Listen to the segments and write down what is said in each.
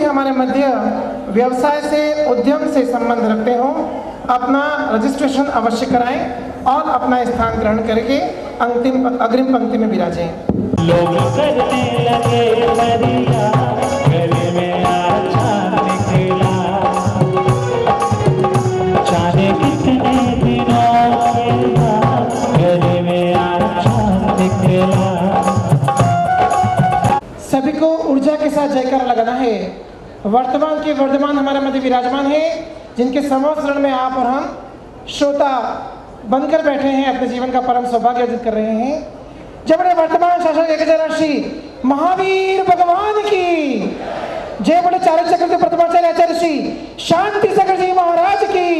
भी हमारे मध्य व्यवसाय से, उद्यम से संबंध रखते हों, अपना रजिस्ट्रेशन अवश्य कराएं और अपना स्थान ग्रहण करके अग्रिम पंक्ति में विराजें। लोग करने लगे परिया, गले में अच्छा निकला, चाहे कितने दिनों मिला, गले में अच्छा निकला। सभी को ऊर्जा के साथ जयकार लगाना है। वर्तमान के वर्धमान हमारे मध्य विराजमान है, जिनके समोसरण में आप और हम श्रोता बनकर बैठे हैं, अपने जीवन का परम सौभाग्य अर्जित कर रहे हैं। जब बड़े वर्तमान शासक एकाचार्य महावीर भगवान की जय, बड़े चार चक्र प्रथमाचार्य आचार्य श्री शांति सागर जी महाराज की।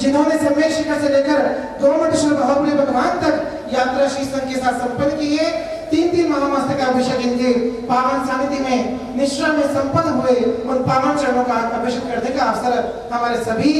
जिन्होंने समय शिखर से लेकर गोमटेश्वर बाहुबली भगवान तक यात्रा श्री संघ के साथ संपन्न की है। 3 महामस्तक अभिषेक इनके पावन सानिध्य में निश्रा में संपन्न हुए, उन पावन चरणों का अभिषेक करने का अवसर हमारे सभी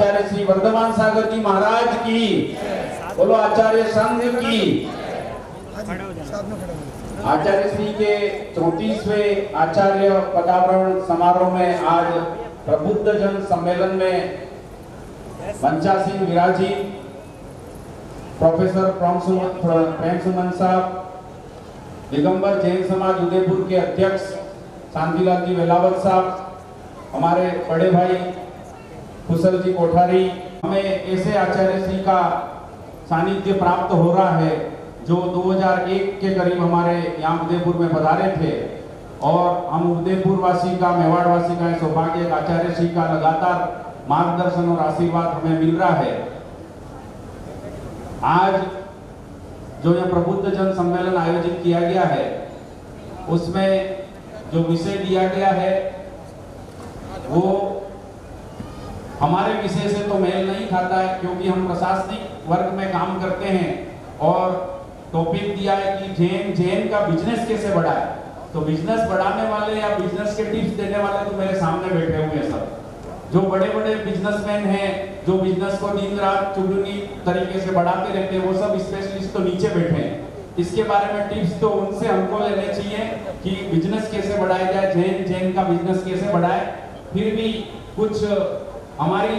आचार्य श्री वर्धमान सागर जी महाराज की, बोलो आचार्य संघ की। आचार्य श्री के 34वें आचार्य पदावरण समारोह में आज प्रबुद्ध जन सम्मेलन में पंचासीन विराजीन प्रोफेसर प्रेम सुमन साहब, दिगंबर जैन समाज उदयपुर के अध्यक्ष शांतिलाल जी वेलावत साहब, हमारे बड़े भाई कुशल जी कोठारी, हमें ऐसे आचार्य श्री का सानिध्य प्राप्त हो रहा है जो 2001 के करीब हमारे यहाँ उदयपुर में पधारे थे और हम उदयपुर वासी का, मेवाड़ वासी का सौभाग्य आचार्य श्री का लगातार मार्गदर्शन और आशीर्वाद हमें मिल रहा है। आज जो यह प्रबुद्ध जन सम्मेलन आयोजित किया गया है उसमें जो विषय दिया गया है वो हमारे विषय से तो मेल नहीं खाता है, क्योंकि हम प्रशासनिक वर्ग में काम करते हैं और टॉपिक दिया है कि जैन का बिजनेस कैसे बढ़ाए। तो बिजनेस बढ़ाने वाले या बिजनेस के टिप्स देने वाले तो मेरे सामने बैठे हुए हैं सब, जो बड़े बड़े बिजनेसमैन हैं, जो बिजनेस को दिन रात चुगली तरीके से बढ़ाते रहते हैं, वो सब स्पेशलिस्ट तो नीचे बैठे हैं। इसके बारे में टिप्स तो उनसे हमको लेने चाहिए कि बिजनेस कैसे बढ़ाया जाए, जैन का बिजनेस कैसे बढ़ाए। फिर भी कुछ हमारी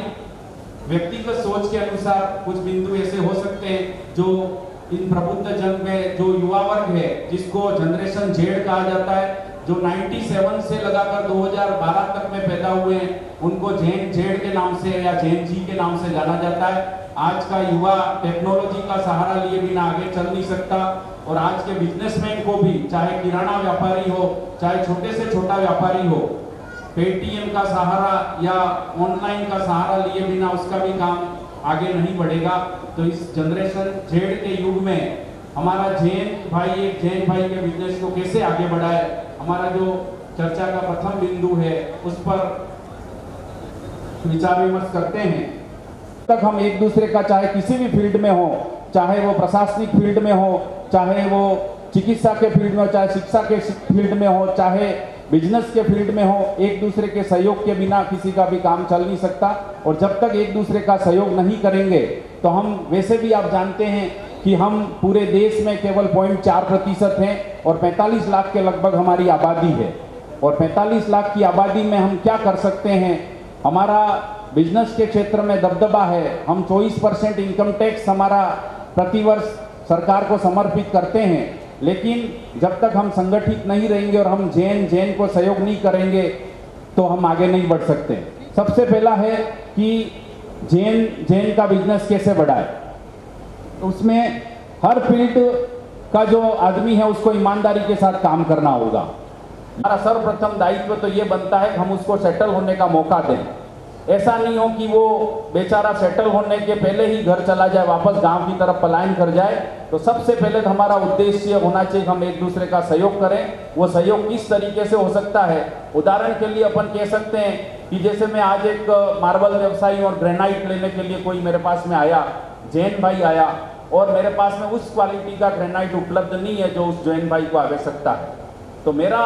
व्यक्तिगत सोच के अनुसार कुछ बिंदु ऐसे हो सकते हैं जो इन प्रबुद्ध जन में जो युवा वर्ग है, जिसको जनरेशन जेड कहा जाता है, जो 97 से लगाकर 2012 तक में पैदा हुए हैं, उनको जैन जेड के नाम से या जैन जी के नाम से जाना जाता है। आज का युवा टेक्नोलॉजी का सहारा लिए बिना आगे चल नहीं सकता और आज के बिजनेसमैन को भी, चाहे किराना व्यापारी हो, चाहे छोटे से छोटा व्यापारी हो, पेटीएम का सहारा या ऑनलाइन का सहारा लिए बिना उसका भी काम आगे नहीं बढ़ेगा। तो इस जनरेशन जेड के युग में हमारा जैन भाई के बिजनेस को कैसे आगे बढ़ाए, हमारा जो चर्चा का प्रथम बिंदु है उस पर विचार विमर्श करते हैं। तक हम एक दूसरे का, चाहे किसी भी फील्ड में हो, चाहे वो प्रशासनिक फील्ड में हो, चाहे वो चिकित्सा के फील्ड में हो, चाहे शिक्षा के फील्ड में हो, चाहे बिजनेस के फील्ड में हो, एक दूसरे के सहयोग के बिना किसी का भी काम चल नहीं सकता। और जब तक एक दूसरे का सहयोग नहीं करेंगे तो हम, वैसे भी आप जानते हैं कि हम पूरे देश में केवल 0.4% हैं और 45 लाख के लगभग हमारी आबादी है। और 45 लाख की आबादी में हम क्या कर सकते हैं? हमारा बिजनेस के क्षेत्र में दबदबा है, हम 24% इनकम टैक्स हमारा प्रतिवर्ष सरकार को समर्पित करते हैं, लेकिन जब तक हम संगठित नहीं रहेंगे और हम जैन को सहयोग नहीं करेंगे तो हम आगे नहीं बढ़ सकते। सबसे पहला है कि जैन का बिजनेस कैसे बढ़ाए। उसमें हर फील्ड का जो आदमी है उसको ईमानदारी के साथ काम करना होगा। हमारा सर्वप्रथम दायित्व तो ये बनता है कि हम उसको सेटल होने का मौका दें। ऐसा नहीं हो कि वो बेचारा सेटल होने के पहले ही घर चला जाए, वापस गांव की तरफ पलायन कर जाए। तो सबसे पहले तो हमारा उद्देश्य होना चाहिए हम एक दूसरे का सहयोग करें। वो सहयोग किस तरीके से हो सकता है? उदाहरण के लिए अपन कह सकते हैं कि जैसे मैं आज एक मार्बल व्यवसायी और ग्रेनाइट लेने के लिए कोई मेरे पास में आया, जैन भाई आया, और मेरे पास में उस क्वालिटी का ग्रेनाइट उपलब्ध नहीं है जो उस जैन भाई को आवश्यकता है। तो मेरा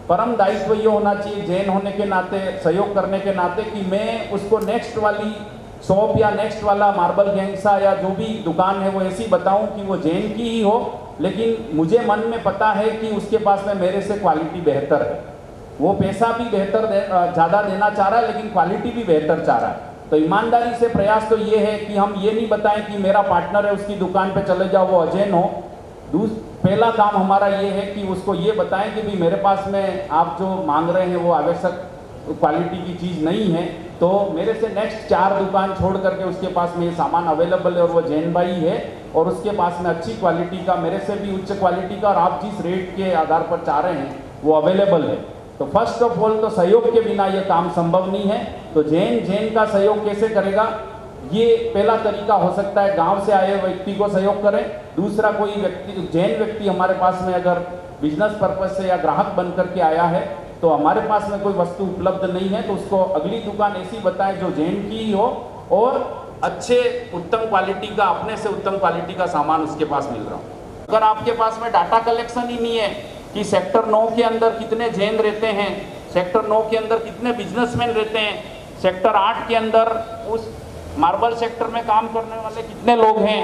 परम दायित्व ये होना चाहिए जैन होने के नाते, सहयोग करने के नाते, कि मैं उसको नेक्स्ट वाली शॉप या नेक्स्ट वाला मार्बल गैंगसा या जो भी दुकान है वो ऐसी बताऊं कि वो जैन की ही हो, लेकिन मुझे मन में पता है कि उसके पास में मेरे से क्वालिटी बेहतर है। वो पैसा भी बेहतर ज़्यादा देना चाह रहा है लेकिन क्वालिटी भी बेहतर चाह रहा है। तो ईमानदारी से प्रयास तो ये है कि हम ये नहीं बताएं कि मेरा पार्टनर है उसकी दुकान पे चले जाओ वो अजैन हो। पहला काम हमारा ये है कि उसको ये बताएं कि भी मेरे पास में आप जो मांग रहे हैं वो आवश्यक क्वालिटी की चीज़ नहीं है, तो मेरे से नेक्स्ट 4 दुकान छोड़ करके उसके पास में ये सामान अवेलेबल है और वो जैन भाई है और उसके पास में अच्छी क्वालिटी का, मेरे से भी उच्च क्वालिटी का, और आप जिस रेट के आधार पर चाह रहे हैं वो अवेलेबल है। तो फर्स्ट ऑफ ऑल तो सहयोग के बिना ये काम संभव नहीं है। तो जैन का सहयोग कैसे करेगा? ये पहला तरीका हो सकता है गांव से आए व्यक्ति को सहयोग करें। दूसरा, कोई व्यक्ति, जैन व्यक्ति हमारे पास में अगर बिजनेस पर्पज से या ग्राहक बन करके आया है तो हमारे पास में कोई वस्तु उपलब्ध नहीं है तो उसको अगली दुकान ऐसी बताएं जो जैन की ही हो और अच्छे उत्तम क्वालिटी का, अपने से उत्तम क्वालिटी का सामान उसके पास मिल रहा हो। अगर आपके पास में डाटा कलेक्शन ही नहीं है कि सेक्टर 9 के अंदर कितने जैन रहते हैं, सेक्टर 9 के अंदर कितने बिजनेसमैन रहते हैं, सेक्टर 8 के अंदर उस मार्बल सेक्टर में काम करने वाले कितने लोग हैं,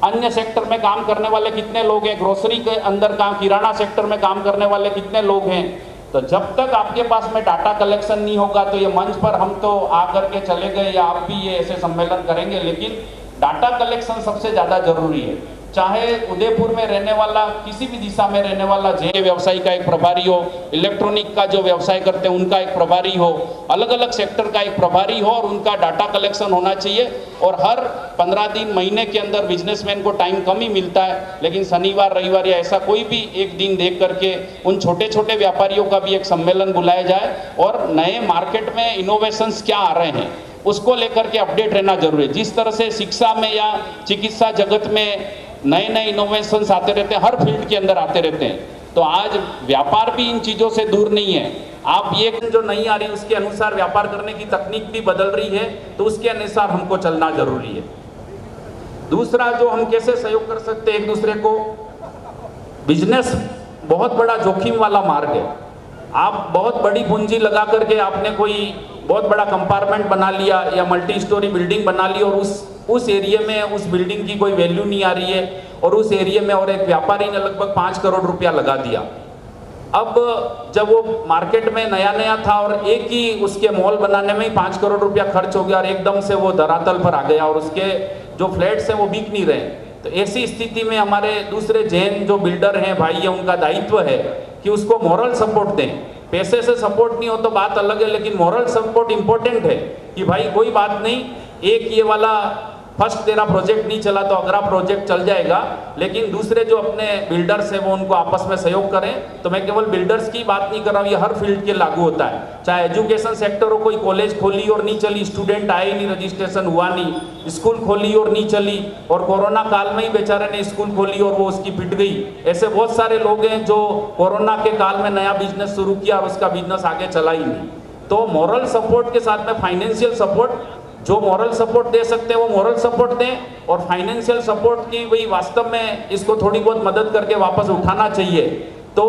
अन्य सेक्टर में काम करने वाले कितने लोग हैं, ग्रोसरी के अंदर काम, किराना सेक्टर में काम करने वाले कितने लोग हैं। तो जब तक आपके पास में डाटा कलेक्शन नहीं होगा तो ये मंच पर हम तो आकर के चले गए या आप भी ये ऐसे सम्मेलन करेंगे, लेकिन डाटा कलेक्शन सबसे ज़्यादा जरूरी है। चाहे उदयपुर में रहने वाला, किसी भी दिशा में रहने वाला जे व्यवसायी का एक प्रभारी हो, इलेक्ट्रॉनिक का जो व्यवसाय करते हैं उनका एक प्रभारी हो, अलग अलग सेक्टर का एक प्रभारी हो और उनका डाटा कलेक्शन होना चाहिए। और हर 15 दिन महीने के अंदर बिजनेसमैन को टाइम कम ही मिलता है, लेकिन शनिवार रविवार या ऐसा कोई भी एक दिन देख करके उन छोटे छोटे व्यापारियों का भी एक सम्मेलन बुलाया जाए और नए मार्केट में इनोवेशंस क्या आ रहे हैं उसको लेकर के अपडेट रहना जरूरी है। जिस तरह से शिक्षा में या चिकित्सा जगत में नए नए इनोवेशंस आते रहते हैं, हर फील्ड के अंदर आते रहते हैं, तो आज व्यापार भी इन चीज़ों से दूर नहीं है। आप ये जो नहीं आ रही उसके अनुसार व्यापार करने की तकनीक भी बदल रही है, तो उसके अनुसार हमको चलना जरूरी है। दूसरा, जो हम कैसे सहयोग कर सकते हैं एक दूसरे को, बिजनेस बहुत बड़ा जोखिम वाला मार्ग है। आप बहुत बड़ी पूंजी लगा करके आपने कोई बहुत बड़ा कंपार्टमेंट बना लिया या मल्टी स्टोरी बिल्डिंग बना ली और उस एरिया में उस बिल्डिंग की कोई वैल्यू नहीं आ रही है और उस एरिया में और एक व्यापारी ने लगभग 5 करोड़ रुपया लगा दिया। अब जब वो मार्केट में नया नया था और एक ही उसके मॉल बनाने में ही 5 करोड़ रुपया खर्च हो गया और एकदम से वो धरातल पर आ गया और उसके जो फ्लैट्स हैं वो बिक नहीं रहे। तो ऐसी स्थिति में हमारे दूसरे जैन जो बिल्डर हैं भाई है, उनका दायित्व है कि उसको मॉरल सपोर्ट दें। पैसे से सपोर्ट नहीं हो तो बात अलग है, लेकिन मॉरल सपोर्ट इंपॉर्टेंट है कि भाई कोई बात नहीं, एक ये वाला फर्स्ट तेरा प्रोजेक्ट नहीं चला तो अगला प्रोजेक्ट चल जाएगा, लेकिन दूसरे जो अपने बिल्डर्स हैं वो उनको आपस में सहयोग करें। तो मैं केवल बिल्डर्स की बात नहीं कर रहा हूँ, ये हर फील्ड के लागू होता है। चाहे एजुकेशन सेक्टर हो, कोई कॉलेज खोली और नहीं चली, स्टूडेंट आए नहीं, रजिस्ट्रेशन हुआ नहीं, स्कूल खोली और नहीं चली, और कोरोना काल में ही बेचारे ने स्कूल खोली और वो उसकी पिट गई। ऐसे बहुत सारे लोग हैं जो कोरोना के काल में नया बिजनेस शुरू किया और उसका बिजनेस आगे चला ही नहीं। तो मॉरल सपोर्ट के साथ में फाइनेंशियल सपोर्ट, जो मॉरल सपोर्ट दे सकते हैं वो मॉरल सपोर्ट दें, और फाइनेंशियल सपोर्ट की वही वास्तव में इसको थोड़ी बहुत मदद करके वापस उठाना चाहिए। तो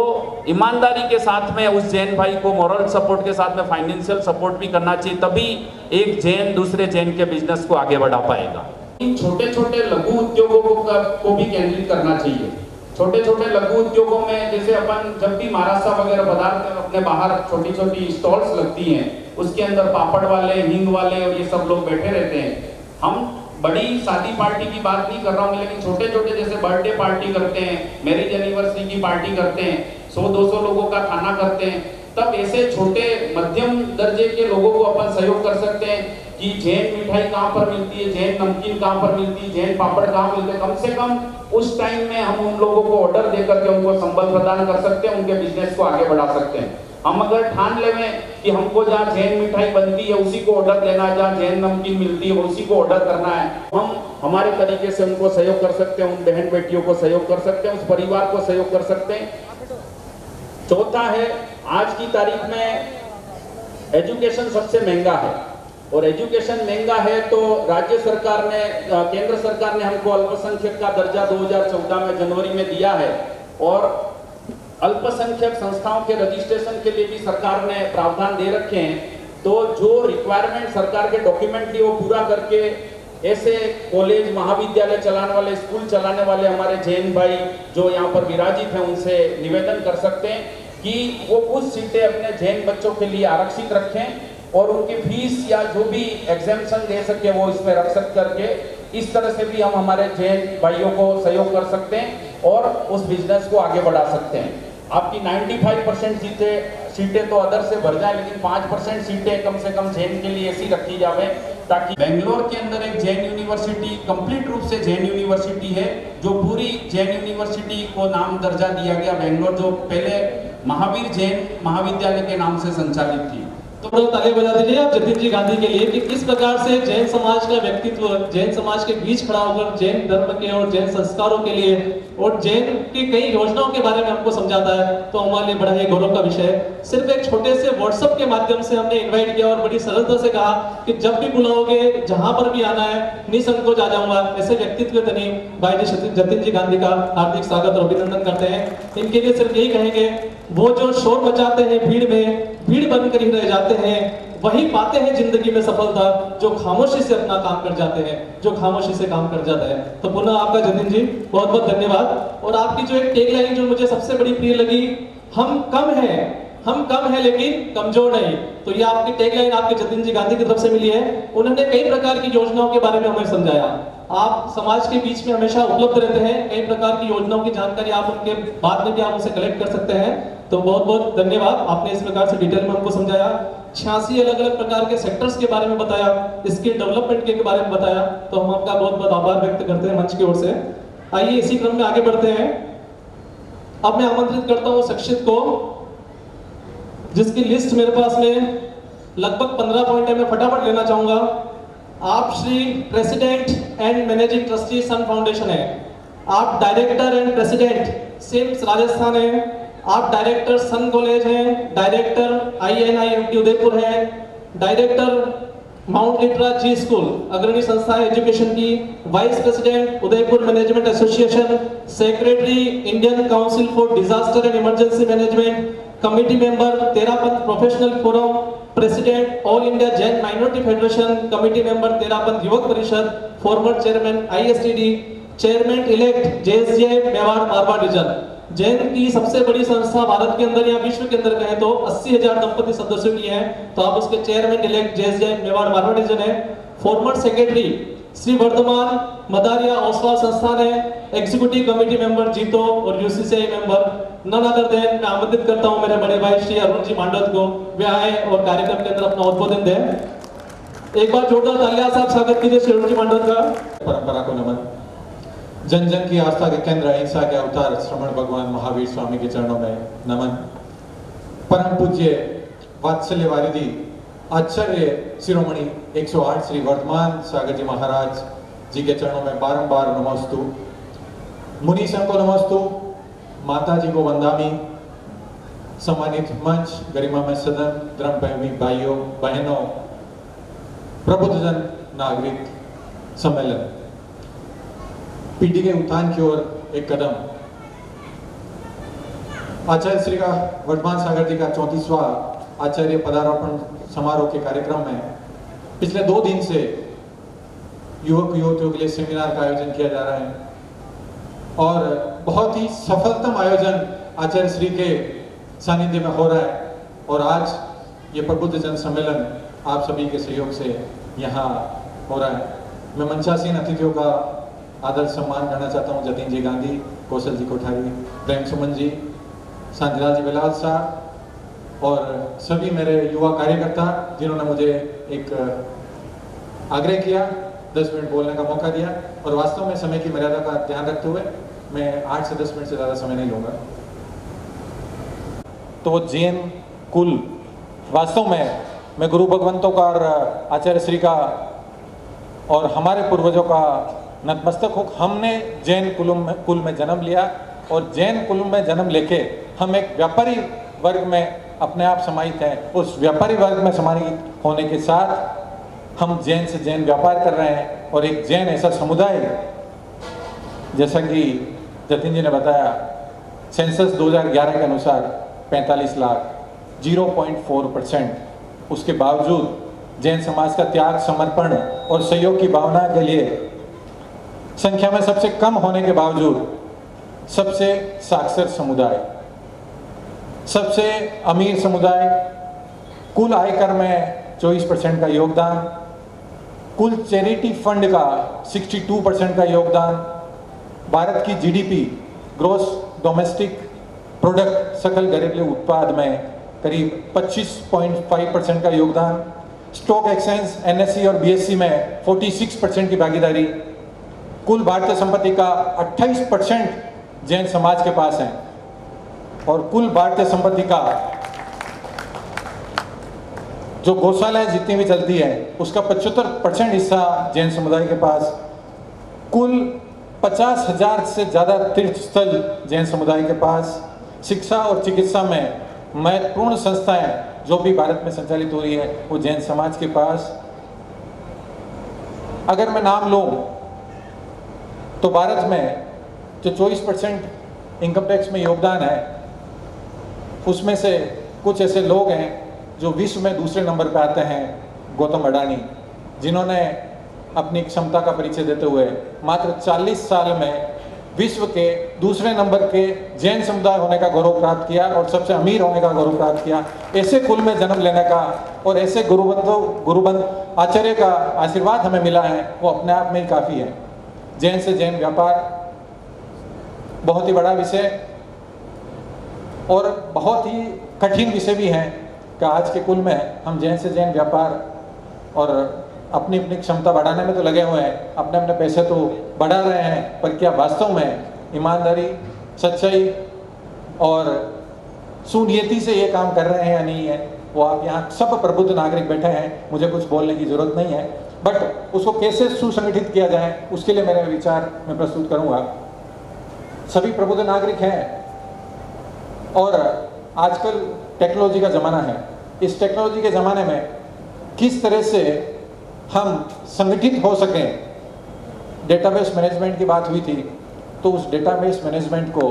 ईमानदारी के साथ में उस जैन भाई को मॉरल सपोर्ट के साथ में फाइनेंशियल सपोर्ट भी करना चाहिए, तभी एक जैन दूसरे जैन के बिजनेस को आगे बढ़ा पाएगा। इन छोटे छोटे लघु उद्योगों को भी केंद्रित करना चाहिए। छोटे छोटे लघु उद्योगों में जैसे अपन जब भी महाराष्ट्र वगैरह पदार्थ अपने बाहर छोटी छोटी स्टॉल्स लगती हैं, उसके अंदर पापड़ वाले, हींग वाले और ये सब लोग बैठे रहते हैं। हम बड़ी शादी पार्टी की बात नहीं कर रहा हूँ, लेकिन छोटे छोटे जैसे बर्थडे पार्टी करते हैं, मैरिज एनिवर्सरी की पार्टी करते हैं, 100-200 लोगों का खाना करते हैं, तब ऐसे छोटे मध्यम दर्जे के लोगों को अपन सहयोग कर सकते हैं कि जैन मिठाई कहाँ पर मिलती है, जैन नमकीन कहाँ पर मिलती है, जैन पापड़ कहाँ मिलते हैं। कम से कम उस टाइम में हम उन लोगों को ऑर्डर दे करके उनको संबल प्रदान कर सकते हैं, उनके बिजनेस को आगे बढ़ा सकते हैं। हम अगर ठान लेवें कि हमको जहाँ जैन मिठाई बनती है उसी को ऑर्डर देना है, जहाँ जैन नमकीन मिलती है उसी को ऑर्डर करना है, हम हमारे तरीके से उनको सहयोग कर सकते हैं, उन बहन बेटियों को सहयोग कर सकते हैं, उस परिवार को सहयोग कर सकते हैं। चौथा है, आज की तारीख में एजुकेशन सबसे महंगा है, और एजुकेशन महंगा है तो राज्य सरकार ने, केंद्र सरकार ने हमको अल्पसंख्यक का दर्जा 2014 में जनवरी में दिया है, और अल्पसंख्यक संस्थाओं के रजिस्ट्रेशन के लिए भी सरकार ने प्रावधान दे रखे हैं। तो जो रिक्वायरमेंट सरकार के डॉक्यूमेंट थी वो पूरा करके ऐसे कॉलेज महाविद्यालय चलाने वाले, स्कूल चलाने वाले हमारे जैन भाई जो यहाँ पर विराजित हैं, उनसे निवेदन कर सकते हैं कि वो कुछ सीटें अपने जैन बच्चों के लिए आरक्षित रखें और उनकी फीस या जो भी एग्जेम्पशन दे सके वो इसमें रख सक करके, इस तरह से भी हम हमारे जैन भाइयों को सहयोग कर सकते हैं और उस बिजनेस को आगे बढ़ा सकते हैं। आपकी 95% सीटें तो अदर से भर जाए, लेकिन 5% सीटें कम से कम जैन के लिए ऐसी रखी जावे ताकि बेंगलोर के अंदर एक जैन यूनिवर्सिटी कंप्लीट रूप से जैन यूनिवर्सिटी है, जो पूरी जैन यूनिवर्सिटी को नाम दर्जा दिया गया बेंगलोर, जो पहले महावीर जैन महाविद्यालय के नाम से संचालित थी। तो ताली बजा दीजिए आप जतिन जी गांधी के लिए कि किस प्रकार से जैन समाज का व्यक्तित्व जैन समाज के बीच खड़ा होकर जैन धर्म के और जैन संस्कारों के लिए और जैन की कई योजनाओं के बारे में हमको समझाता है, तो हमारे लिए बड़ा ही गौरव का विषय है। सिर्फ एक छोटे से व्हाट्सएप के माध्यम से हमने इन्वाइट किया और बड़ी सरलता से कहा कि जब भी बुलाओगे, जहां पर भी आना है, निसंकोच आ जाऊंगा। ऐसे व्यक्तित्व धनी भाई जी जतिन जी गांधी का हार्दिक स्वागत और अभिनंदन करते हैं। इनके लिए सिर्फ यही कहेंगे, वो जो शोर मचाते हैं भीड़ में, भीड़ बनकर ही रह जाते हैं, वही पाते हैं जिंदगी में सफलता जो खामोशी से अपना काम कर जाते हैं, जो खामोशी से काम कर जाता है। तो पुनः आपका जतिन जी बहुत बहुत धन्यवाद। और आपकी जो एक टैगलाइन जो मुझे सबसे बड़ी प्रिय लगी, हम कम हैं लेकिन कमजोर नहीं, तो ये आपकी टैगलाइन आपके जतिन जी गांधी की तरफ से मिली है। उन्होंने कई प्रकार की योजनाओं के बारे में हमें समझाया। आप समाज के बीच में हमेशा उपलब्ध रहते हैं, कई प्रकार की योजनाओं की जानकारी आप उनके बाद में भी आप उसे कलेक्ट कर सकते हैं। तो बहुत बहुत धन्यवाद, आपने इस प्रकार से डिटेल में हमको समझाया। 86 अलग अलग प्रकार के सेक्टर्स के बारे में बताया, स्किल डेवलपमेंट के बारे में बताया, तो हम आपका बहुत बहुत आभार व्यक्त करते हैं मंच की ओर से। आइए इसी क्रम में आगे बढ़ते हैं। अब मैं आमंत्रित करता हूं शिक्षित को, जिसकी लिस्ट मेरे पास में लगभग 15 पॉइंट है, मैं फटाफट लेना चाहूंगा। आप Shri president and managing trustee Sun foundation है, आप director and president SIMS Rajasthan है, आप डायरेक्टर सन कॉलेज हैं, डायरेक्टर INIFT उदयपुर है, director Mount Litera Zee school अग्रणी संस्था है एजुकेशन की, vice president Udaipur management association, secretary Indian council for disaster and emergency management, committee member Terapanth professional forum, president all India Jain minority federation, committee member Terapanth Yuvak Parishad, former chairman ISTD, chairman elect JSJ Mewar Marwar region. Jain की सबसे बड़ी संस्था भारत के अंदर या विश्व के अंदर कहें तो 80,000 दंपति सदस्यों की है, तो आप उसके chairman elect JSJ Mewar Marwar region है। फॉर्मर सेक्रेटरी श्री वर्धमान मदारिया ओसवाल संस्थान है, एग्जीक्यूटिव कमेटी मेंबर जीतो और UCCI member. None other than मैं आमंत्रित करता हूं मेरे बड़े भाई श्री अरुण जी मांडवत को, वे आए और कार्यक्रम के अंदर अपना उद्बोधन दें। एक बार जोरदार तालियां साहब स्वागत कीजिए श्री अरुण जी मांडवत का। परंपरा को नमन। जन जन की आस्था के केंद्र अहिंसा के अवतार श्रमण भगवान महावीर स्वामी के चरणों में नमन। परम पूज्य वात्सल्य वारिधि आचार्य शिरोमणि 108 श्री वर्धमान सागर जी महाराज जी के चरणों में बारंबार नमस्तु। मुनि संघ को नमस्तु, माता जी को वंदामी, सम्मानित मंच, गरिमामय सदन, धर्मप्रेमी भाइयों बहनों, प्रबुद्धजन नागरिक सम्मेलन, पीढ़ी के उत्थान की ओर एक कदम। आचार्य श्री का वर्धमान सागर जी का 34वां आचार्य पदारोपण समारोह के कार्यक्रम में पिछले 2 दिन से युवक युवतियों के लिए सेमिनार का आयोजन किया जा रहा है और बहुत ही सफलतम आयोजन आचार्य श्री के सानिध्य में हो रहा है। और आज ये प्रबुद्ध जन सम्मेलन आप सभी के सहयोग से यहाँ हो रहा है। मैं मंचासीन अतिथियों का आदर सम्मान करना चाहता हूँ। जतिन जी गांधी, कौशल जी कोठारी, प्रेम सुमन जी, शांतिलाल जी बिलाल साहब और सभी मेरे युवा कार्यकर्ता जिन्होंने मुझे एक आग्रह किया, 10 मिनट बोलने का मौका दिया और वास्तव में समय की मर्यादा का ध्यान रखते हुए मैं 8 से 10 मिनट से ज़्यादा समय नहीं लूँगा। तो वो जैन कुल वास्तव में मैं गुरु भगवंतों का और आचार्य श्री का और हमारे पूर्वजों का नतमस्तक हो। हमने जैन कुल में जन्म लिया और जैन कुल में जन्म लेके हम एक व्यापारी वर्ग में अपने आप समाहित हैं। उस व्यापारी वर्ग में समाहित होने के साथ हम जैन से जैन व्यापार कर रहे हैं और एक जैन ऐसा समुदाय, जैसा कि जतिन जी ने बताया, सेंसस 2011 के अनुसार 45 लाख 0.4%। उसके बावजूद जैन समाज का त्याग, समर्पण और सहयोग की भावना के लिए संख्या में सबसे कम होने के बावजूद सबसे साक्षर समुदाय, सबसे अमीर समुदाय, कुल आयकर में 24% का योगदान, कुल चैरिटी फंड का 62% का योगदान, भारत की GDP ग्रोस डोमेस्टिक प्रोडक्ट सकल घरेलू उत्पाद में करीब 25.5% का योगदान, स्टॉक एक्सचेंज NSE और BSE में 46% की भागीदारी, कुल भारतीय संपत्ति का 28% जैन समाज के पास है और कुल भारतीय संपत्ति का जो गौशाला जितनी भी चलती है उसका 75% हिस्सा जैन समुदाय के पास, कुल 50,000 से ज़्यादा तीर्थ स्थल जैन समुदाय के पास, शिक्षा और चिकित्सा में महत्वपूर्ण संस्थाएं जो भी भारत में संचालित हो रही है वो जैन समाज के पास। अगर मैं नाम लूं तो भारत में जो 24% इनकम टैक्स में योगदान है उसमें से कुछ ऐसे लोग हैं जो विश्व में दूसरे नंबर पे आते हैं, गौतम अडानी, जिन्होंने अपनी क्षमता का परिचय देते हुए मात्र 40 साल में विश्व के दूसरे नंबर के जैन समुदाय होने का गौरव प्राप्त किया और सबसे अमीर होने का गौरव प्राप्त किया। ऐसे कुल में जन्म लेने का और ऐसे गुरुबंध आचार्य का आशीर्वाद हमें मिला है, वो अपने आप में ही काफ़ी है। जैन से जैन व्यापार बहुत ही बड़ा विषय और बहुत ही कठिन विषय भी है कि आज के कुल में हम जैन से जैन व्यापार और अपनी अपनी क्षमता बढ़ाने में तो लगे हुए हैं, अपने अपने पैसे तो बढ़ा रहे हैं, पर क्या वास्तव में ईमानदारी, सच्चाई और सुनियति से ये काम कर रहे हैं या नहीं है, वो आप यहाँ सब प्रबुद्ध नागरिक बैठे हैं, मुझे कुछ बोलने की जरूरत नहीं है, बट उसको कैसे सुसंगठित किया जाए उसके लिए मेरे विचार मैं प्रस्तुत करूँगा। सभी प्रबुद्ध नागरिक हैं और आजकल टेक्नोलॉजी का ज़माना है। इस टेक्नोलॉजी के ज़माने में किस तरह से हम संगठित हो सकें, डेटाबेस मैनेजमेंट की बात हुई थी, तो उस डेटाबेस मैनेजमेंट को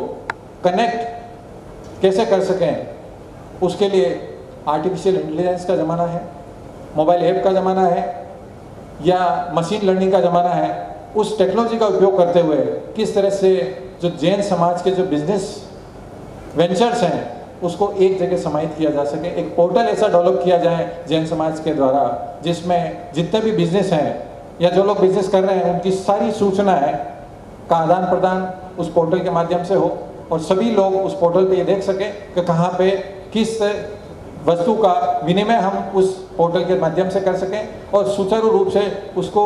कनेक्ट कैसे कर सकें, उसके लिए आर्टिफिशियल इंटेलिजेंस का ज़माना है, मोबाइल ऐप का ज़माना है या मशीन लर्निंग का ज़माना है। उस टेक्नोलॉजी का उपयोग करते हुए किस तरह से जो जैन समाज के जो बिजनेस वेंचर्स हैं उसको एक जगह समाहित किया जा सके, एक पोर्टल ऐसा डेवलप किया जाए जैन समाज के द्वारा जिसमें जितने भी बिजनेस हैं या जो लोग बिजनेस कर रहे हैं उनकी सारी सूचनाएं का आदान प्रदान उस पोर्टल के माध्यम से हो और सभी लोग उस पोर्टल पे ये देख सकें कि कहाँ पे किस वस्तु का विनिमय हम उस पोर्टल के माध्यम से कर सकें और सुचारू रूप से उसको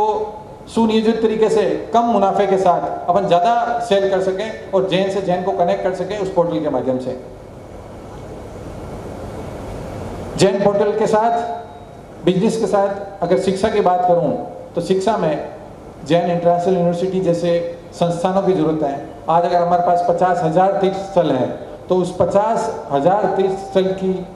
सुनियोजित तरीके से कम मुनाफे के साथ अपन ज़्यादा सेल कर सकें और जैन से जैन को कनेक्ट कर सकें उस पोर्टल के माध्यम से। जैन पोर्टल के साथ, बिजनेस के साथ अगर शिक्षा की बात करूं तो शिक्षा में जैन इंटरनेशनल यूनिवर्सिटी जैसे संस्थानों की जरूरत है। आज अगर हमारे पास 50,000 तीर्थ स्थल हैं तो उस 50,000 तीर्थ स्थल की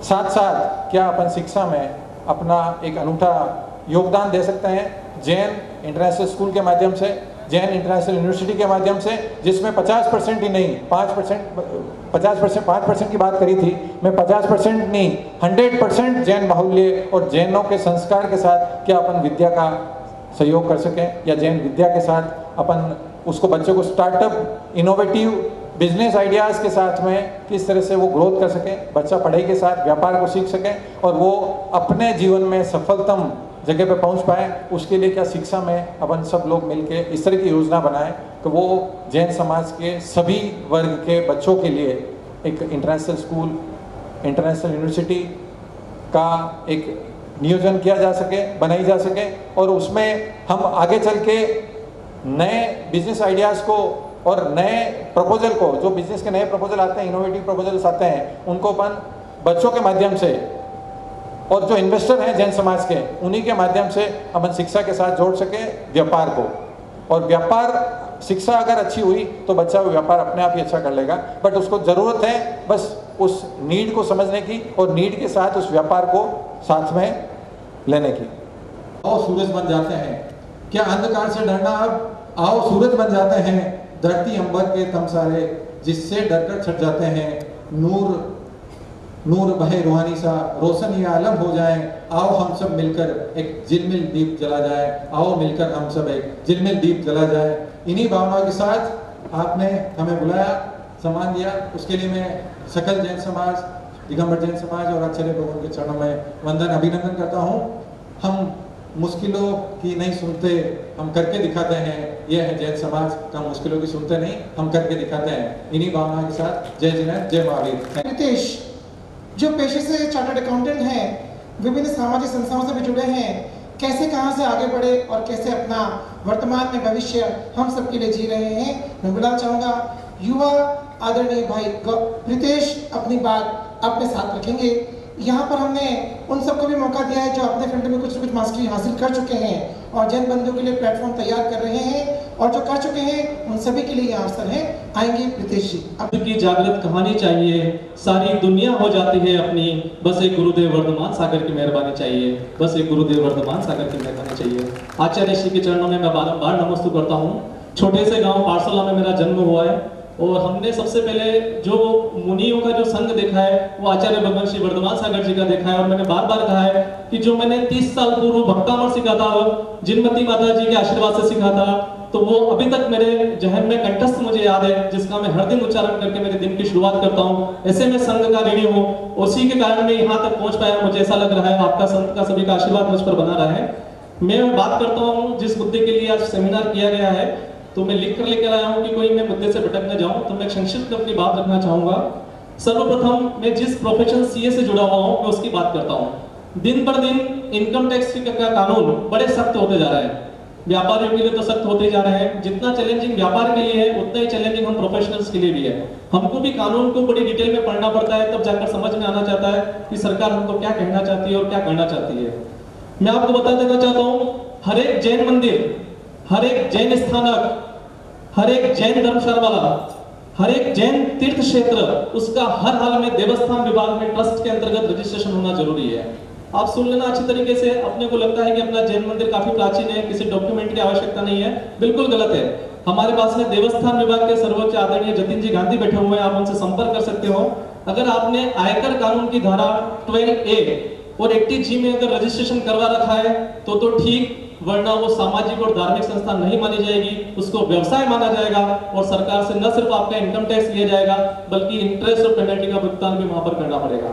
साथ साथ क्या अपन शिक्षा में अपना एक अनूठा योगदान दे सकते हैं जैन इंटरनेशनल स्कूल के माध्यम से, जैन इंटरनेशनल यूनिवर्सिटी के माध्यम से, जिसमें 50% ही नहीं 5% की बात करी थी, मैं 50% नहीं 100% जैन बाहुल्य और जैनों के संस्कार के साथ क्या अपन विद्या का सहयोग कर सकें या जैन विद्या के साथ अपन उसको बच्चों को स्टार्टअप इनोवेटिव बिजनेस आइडियाज़ के साथ में किस तरह से वो ग्रोथ कर सकें, बच्चा पढ़ाई के साथ व्यापार को सीख सकें और वो अपने जीवन में सफलतम जगह पे पहुंच पाए। उसके लिए क्या शिक्षा में अपन सब लोग मिलके इस तरह की योजना बनाएं कि वो जैन समाज के सभी वर्ग के बच्चों के लिए एक इंटरनेशनल स्कूल, इंटरनेशनल यूनिवर्सिटी का एक नियोजन किया जा सके, बनाई जा सके और उसमें हम आगे चल के नए बिजनेस आइडियाज़ को और नए प्रपोजल को, जो बिजनेस के नए प्रपोजल आते हैं, इनोवेटिव प्रपोजल्स आते हैं, उनको अपन बच्चों के माध्यम से और जो इन्वेस्टर हैं जैन समाज के उन्हीं के माध्यम से अपन शिक्षा के साथ जोड़ सके व्यापार को। और व्यापार शिक्षा अगर अच्छी हुई तो बच्चा वो व्यापार अपने आप ही अच्छा कर लेगा, बट उसको ज़रूरत है बस उस नीड को समझने की और नीड के साथ उस व्यापार को साथ में लेने की। आओ सूरज बन जाते हैं, क्या अंधकार से डरना, अब आओ सूरज बन जाते हैं, धरती अंबर के तम सारे जिससे डरकर छट जाते हैं, नूर नूर बहे रूहानी सा, रोशन ये आलम हो जाए, आओ हम सब मिलकर एक झिलमिल दीप जला जाए, आओ मिलकर हम सब एक झिलमिल दीप जला जाए। इन्हीं भावनाओं के साथ आपने हमें बुलाया, सम्मान दिया, उसके लिए मैं सकल जैन समाज, दिगंबर जैन समाज और आचार्य भगवान के चरणों में वंदन अभिनंदन करता हूँ। हम मुश्किलों की नहीं सुनते, हम करके दिखाते हैं। यह है जैन समाज का, मुश्किलों की सुनते नहीं, हम करके दिखाते हैं। इन्हीं भावनाओं के साथ जय जिनेन्द्र, जय महावीर। रितेश जो पेशे से चार्टर्ड अकाउंटेंट हैं, विभिन्न सामाजिक संस्थाओं से भी जुड़े हैं, कैसे कहां से आगे बढ़े और कैसे अपना वर्तमान में भविष्य हम सबके लिए जी रहे हैं, मैं बुलाना चाहूँगा युवा आदरणीय भाई रितेश अपनी बात अपने साथ रखेंगे। यहाँ पर हमने उन सबको भी मौका दिया है जो अपने फील्ड में कुछ न कुछ मास्टरी हासिल कर चुके हैं और जैन बंधुओं के लिए प्लेटफॉर्म तैयार कर रहे हैं, और जो कर चुके हैं उन सभी के लिए यह अवसर है। आएंगे रितेश जी। अब की जागृत कहानी चाहिए, सारी दुनिया हो जाती है अपनी, बस एक गुरुदेव वर्धमान सागर की मेहरबानी चाहिए, बस एक गुरुदेव वर्धमान सागर की मेहरबानी चाहिए। आचार्य श्री के चरणों में मैं बारंबार नमस्ते करता हूँ। छोटे से गाँव पारसोला में मेरा जन्म हुआ है, और हमने सबसे पहले जो मुनियों का जो संघ देखा है वो आचार्य भगवान श्री वर्धमान सागर जी का देखा है। और मैंने बार बार कहा है कि जो मैंने 30 साल पूर्व भक्तामर सीखा था, जिनमती माता जी के आशीर्वाद से सीखा था, तो वो अभी तक मेरे जहन में कंठस्थ मुझे याद है, जिसका मैं हर दिन उच्चारण करके मेरे दिन की शुरुआत करता हूँ। ऐसे में संघ का ऋणी हूँ, उसी के कारण मैं यहाँ तक पहुँच पाया। मुझे ऐसा लग रहा है आपका संत का सभी का आशीर्वाद मुझ पर बना रहा है। मैं बात करता हूँ जिस मुद्दे के लिए आज सेमिनार किया गया है, तो मैं लिख कर लेकर आया हूँ कि कोई मैं मुद्दे से भटक न जाऊँ, तो मैं संक्षिप्त अपनी बात रखना चाहूँगा। सर्वप्रथम मैं जिस प्रोफेशन सीए से जुड़ा हुआ हूँ मैं उसकी बात करता हूँ। दिन पर दिन इनकम टैक्स का कानून बड़े सख्त होते जा रहे हैं। व्यापारियों के लिए तो सख्त होते जा रहे हैं, जितना चैलेंजिंग व्यापार के लिए है उतना ही चैलेंजिंग हम प्रोफेशनल्स के लिए भी है। हमको भी कानून को बड़ी डिटेल में पढ़ना पड़ता है, तब जाकर समझ में आना चाहता है कि सरकार हमको क्या कहना चाहती है और क्या करना चाहती है। मैं आपको बता देना चाहता हूँ, हर एक जैन मंदिर, हर एक जैन स्थानक, हर एक जैन धर्मशाला, हर एक जैन तीर्थ क्षेत्र, उसका हर हाल में देवस्थान विभाग में ट्रस्ट के अंतर्गत रजिस्ट्रेशन होना जरूरी है। आप सुन लेना अच्छी तरीके से। अपने को लगता है कि अपना जैन मंदिर काफी प्राचीन है, किसी डॉक्यूमेंट की आवश्यकता नहीं है, बिल्कुल गलत है। हमारे पास में देवस्थान विभाग के सर्वोच्च आदरणीय जतिन जी गांधी बैठे हुए हैं, आप उनसे संपर्क कर सकते हो। अगर आपने आयकर कानून की धारा 12A और 80G में अगर रजिस्ट्रेशन करवा रखा है तो ठीक, वरना वो सामाजिक और धार्मिक संस्था नहीं मानी जाएगी, उसको व्यवसाय माना जाएगा और सरकार से न सिर्फ आपका इनकम टैक्स लिया जाएगा बल्कि इंटरेस्ट और पेनल्टी का भुगतान भी वहां पर करना पड़ेगा।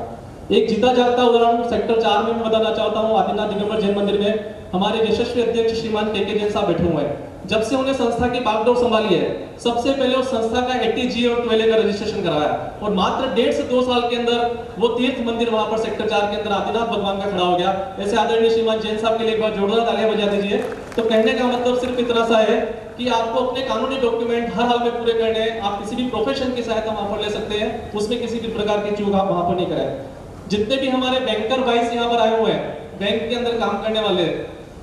एक जीता जागता उदाहरण सेक्टर 4 में मैं बताना चाहता हूँ। आदिनाथ दिगंबर जैन मंदिर में हमारे यशस्वी अध्यक्ष श्रीमान के जैन साहब बैठे हुए हैं। जब से उन्हें संस्था की बागडोर संभाली है, सबसे पहले उस संस्था का 80G और 12A का रजिस्ट्रेशन कराया और मात्र 1.5 से 2 साल के अंदर वो तीर्थ मंदिर वहां पर सेक्टर 4 के अंदर आदिनाथ भगवान का खड़ा हो गया। ऐसे आदरणीय श्रीमान जैन साहब के लिए एक बार जोरदार तालियां बजा दीजिए। तो कहने का मतलब सिर्फ इतना सा है कि आपको अपने कानूनी डॉक्यूमेंट हर हाल में पूरे करने हैं। आप किसी भी प्रोफेशन की सहायता वहां पर ले सकते हैं, उसमें किसी भी प्रकार की चूक आप वहां पर नहीं करें। जितने भी हमारे बैंकर भाई यहाँ पर आए हुए हैं, बैंक के अंदर काम करने वाले,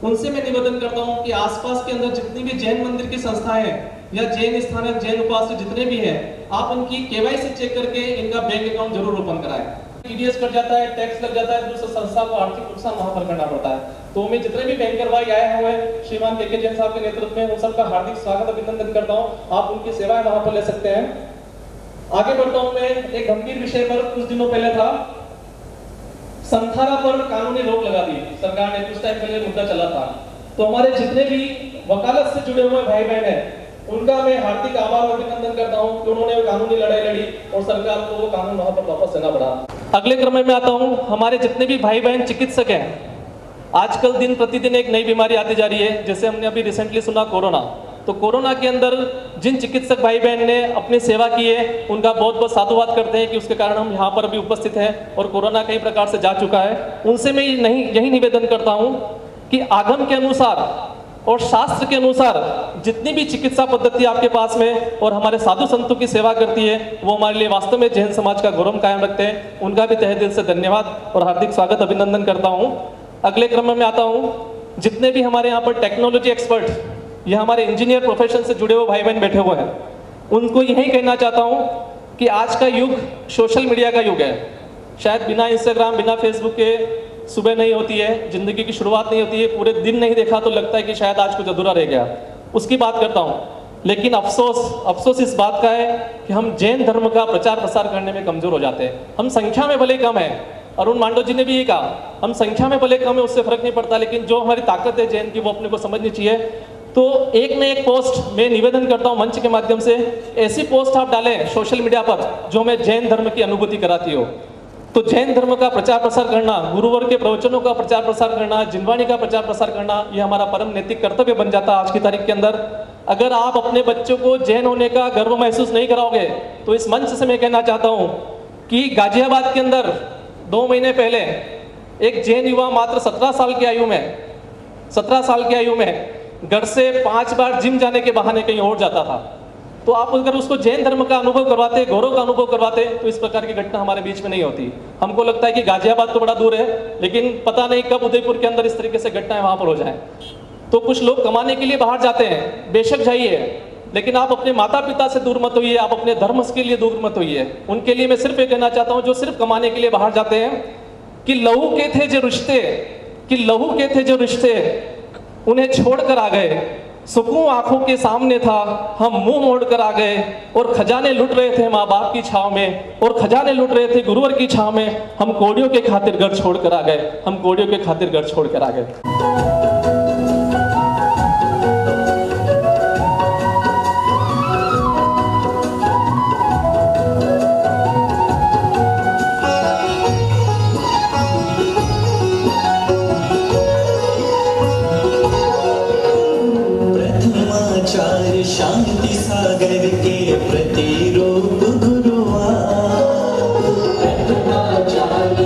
उनसे मैं निवेदन करता हूं कि आसपास के अंदर जितनी भी जैन मंदिर की संस्थाएं हैं या जैन स्थानक, जैन उपास्य जितने भी हैं, आप उनकी केवाईसी चेक करके इनका बैंक अकाउंट जरूर ओपन कराएं। टीडीएस कट जाता है, टैक्स लग जाता है, दूसरे संस्था को आर्थिक नुकसान वहां पर करना पड़ता है। तो मैं जितने भी बैंकर भाई आए हुए हैं श्रीमान के जैन साहब के नेतृत्व में, उन सबका हार्दिक स्वागत अभिनंदन करता हूँ। आप उनकी सेवाएं वहां पर ले सकते हैं। आगे बढ़ता हूँ मैं एक गंभीर विषय पर। कुछ दिनों पहले था, संथारा पर कानूनी रोक लगा दी सरकार ने, कुछ टाइम पहले मुद्दा चला था। तो हमारे जितने भी वकालत से जुड़े हुए भाई बहन हैं, उनका मैं हार्दिक आभार और अभिनंदन करता हूं कि उन्होंने कानूनी लड़ाई लड़ी और सरकार को वो कानून वहां पर वापस देना पड़ा। अगले क्रम में आता हूं, हमारे जितने भी भाई बहन चिकित्सक हैं, आजकल दिन प्रतिदिन एक नई बीमारी आती जा रही है। जैसे हमने अभी रिसेंटली सुना कोरोना, तो कोरोना के अंदर जिन चिकित्सक भाई बहन ने अपनी सेवा की है उनका बहुत बहुत साधुवाद करते हैं कि उसके कारण हम यहाँ पर अभी उपस्थित हैं और कोरोना कई प्रकार से जा चुका है। उनसे मैं यही निवेदन करता हूँ कि आगम के अनुसार और शास्त्र के अनुसार जितनी भी चिकित्सा पद्धति आपके पास में और हमारे साधु संतों की सेवा करती है, वो हमारे लिए वास्तव में जैन समाज का गौरव कायम रखते हैं। उनका भी तहे दिल से धन्यवाद और हार्दिक स्वागत अभिनंदन करता हूँ। अगले क्रम में आता हूँ, जितने भी हमारे यहाँ पर टेक्नोलॉजी एक्सपर्ट या हमारे इंजीनियर प्रोफेशन से जुड़े हुए भाई बहन बैठे हुए हैं, उनको यही कहना चाहता हूँ कि आज का युग सोशल मीडिया का युग है। शायद बिना इंस्टाग्राम, बिना फेसबुक के सुबह नहीं होती है, जिंदगी की शुरुआत नहीं होती है। पूरे दिन नहीं देखा तो लगता है कि शायद आज कुछ अधूरा रह गया, उसकी बात करता हूँ। लेकिन अफसोस इस बात का है कि हम जैन धर्म का प्रचार प्रसार करने में कमजोर हो जाते हैं। हम संख्या में भले कम है, अरुण मांडव जी ने भी ये कहा, हम संख्या में भले कम है उससे फर्क नहीं पड़ता, लेकिन जो हमारी ताकत है जैन की वो अपने को समझनी चाहिए। तो एक न एक पोस्ट मैं निवेदन करता हूँ मंच के माध्यम से, ऐसी पोस्ट आप डालें सोशल मीडिया पर जो हमें जैन धर्म की अनुभूति कराती हो। तो जैन धर्म का प्रचार प्रसार करना, गुरुवर के प्रवचनों का प्रचार प्रसार करना, जिनवाणी का प्रचार प्रसार करना, ये हमारा परम नैतिक कर्तव्य बन जाता है आज की तारीख के अंदर। अगर आप अपने बच्चों को जैन होने का गर्व महसूस नहीं कराओगे तो इस मंच से मैं कहना चाहता हूँ कि गाजियाबाद के अंदर 2 महीने पहले एक जैन युवा मात्र 17 साल की आयु में घर से 5 बार जिम जाने के बहाने कहीं और जाता था। तो आप अगर उसको जैन धर्म का अनुभव करवाते, गौरव का अनुभव करवाते, तो इस प्रकार की घटना हमारे बीच में नहीं होती। हमको लगता है कि गाजियाबाद तो बड़ा दूर है, लेकिन पता नहीं कब उदयपुर के अंदर इस तरीके से घटनाएं वहां पर हो जाएं। तो कुछ लोग कमाने के लिए बाहर जाते हैं, बेशक जाइए, लेकिन आप अपने माता पिता से दूर मत होइए, आप अपने धर्म के लिए दूर मत होइए। उनके लिए मैं सिर्फ ये कहना चाहता हूँ जो सिर्फ कमाने के लिए बाहर जाते हैं कि लहू के थे जो रिश्ते उन्हें छोड़कर आ गए, सुकून आंखों के सामने था, हम मुंह मोड़ कर आ गए और खजाने लुट रहे थे माँ बाप की छाव में, और खजाने लुट रहे थे गुरुवर की छाव में। हम कोड़ियों के खातिर घर छोड़ कर आ गए, हम कोड़ियों के खातिर घर छोड़ कर आ गए। शांति सागर के प्रतिरूप गुरुआ,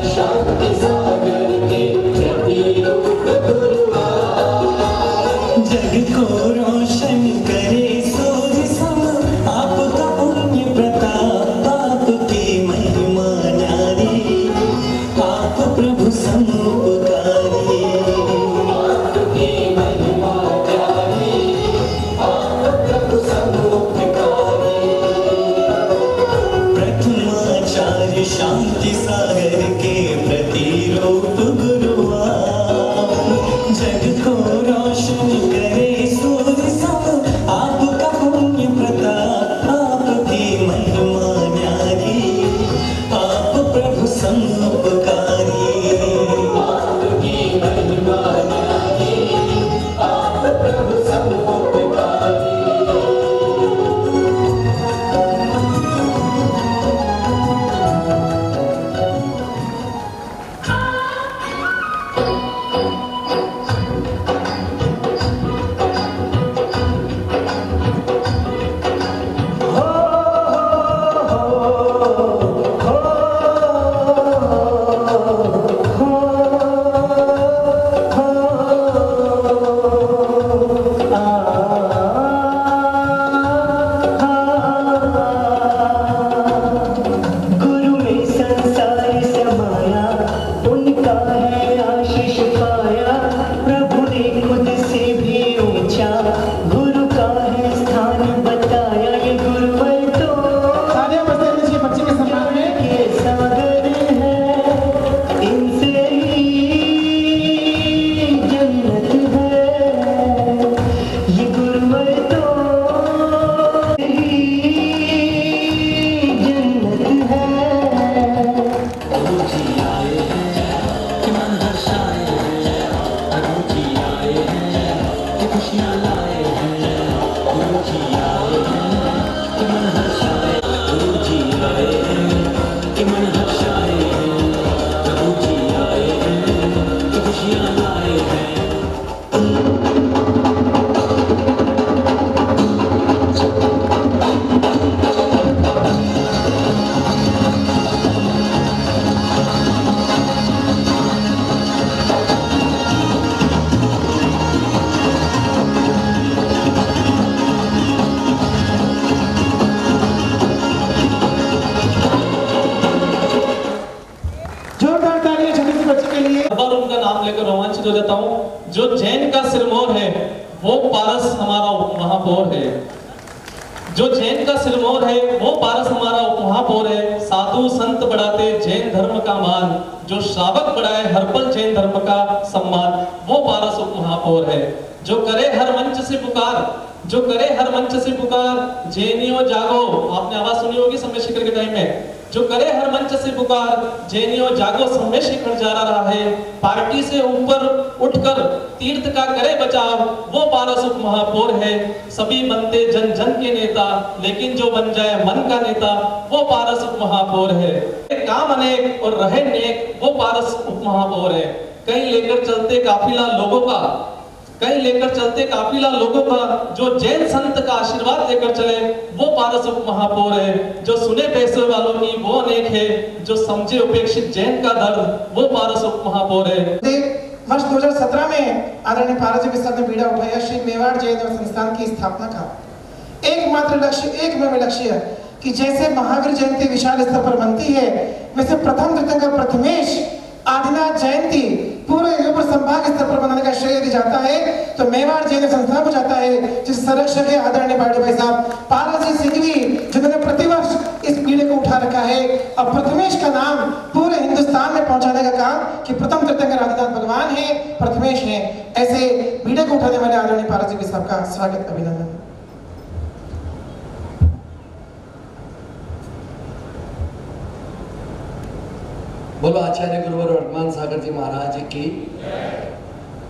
शांति सागर के प्रतिरूप गुरुआ, जग को रोशन करे सूर्य सम आपका पुण्य प्रताप, आपकी महिमा न्यारी, आप प्रभु समुपकारी, आपकी महिमा न्यारी, प्रथमाचार्य शांति सागर के प्रतिरूप गुरुआ, जग को रोशन करे सूर्य सम आपका पुण्य प्रताप, आपकी महिमा न्यारी, आप प्रभु समुपकारी, आपकी महिमा न्यारी, आप प्रभु समुपकारी। उनका नाम लेकर रोमांचित हो जाता हूँ। जो जैन का सिरमौर है वो पारस हमारा उपमहापौर है, जो जैन का सिरमौर है वो पारस हमारा उपमहापौर है। साधु संत बढ़ाते जैन धर्म का मान, जो श्रावक बढ़ाए हर पल जैन धर्म का सम्मान, वो पारस उपमहापौर है। जो करे हर मंच से पुकार, जो करे हर मंच से पुकार, जैनियों जागो। आपने आवाज सुनी होगी समय शिखर के टाइम में, जो करे हर मंच से पुकार, जैनियों जागो समय शिखर जा रहा है। पार्टी से ऊपर उठकर तीर्थ का करे बचाव, वो पारस उपमहापौर है। सभी बनते जन जन के नेता, लेकिन जो बन जाए मन का नेता, वो पारस उपमहापौर है। काम अनेक और रहे नेक, वो पारस उपमहापौर है। कहीं लेकर चलते काफिला लोगों का, कहीं लेकर चलते काफिला लोगों का, जो जैन संत का आशीर्वाद लेकर चले, वो पारस उपमहापौर है। जो सुने पैसे वालों की वो अनेक है, जो समझे उपेक्षित जैन का दर्द, वो पारस उपमहापौर है। वर्ष 2017 में आदरणीय पारस जी विश्व ने बीड़ा उठाया श्री मेवाड़ जैन संस्थान की स्थापना का। एकमात्र लक्ष्य, एकमेव लक्ष्य कि जैसे महावीर जयंती विशाल स्तर पर बनती है, वैसे प्रथम तीर्थंकर प्रथमेश आदिनाथ जयंती पूरे यूपी संभाग स्तर पर बनाने का श्रेय दिया जाता है, तो मेवाड़ जैन संस्थान को जाता है, जिस संरक्षक है आदरणीय बाड़ी भाई साहब पारस जी सिंघवी, जिन्होंने प्रतिवर्ष इस पीढ़ी को उठा रखा है। अब प्रथमेश का नाम पूरे हिंदुस्तान स्थान में पहुंचाने का काम कि प्रथम तीर्थंकर आदिनाथ भगवान है, प्रथमेश है। ऐसे बीड़े को उठाने वाले आदरणीय पारस जी सबका स्वागत अभिनंदन। बोलो आचार्य गुरुवर वर्तमान सागर जी महाराज की।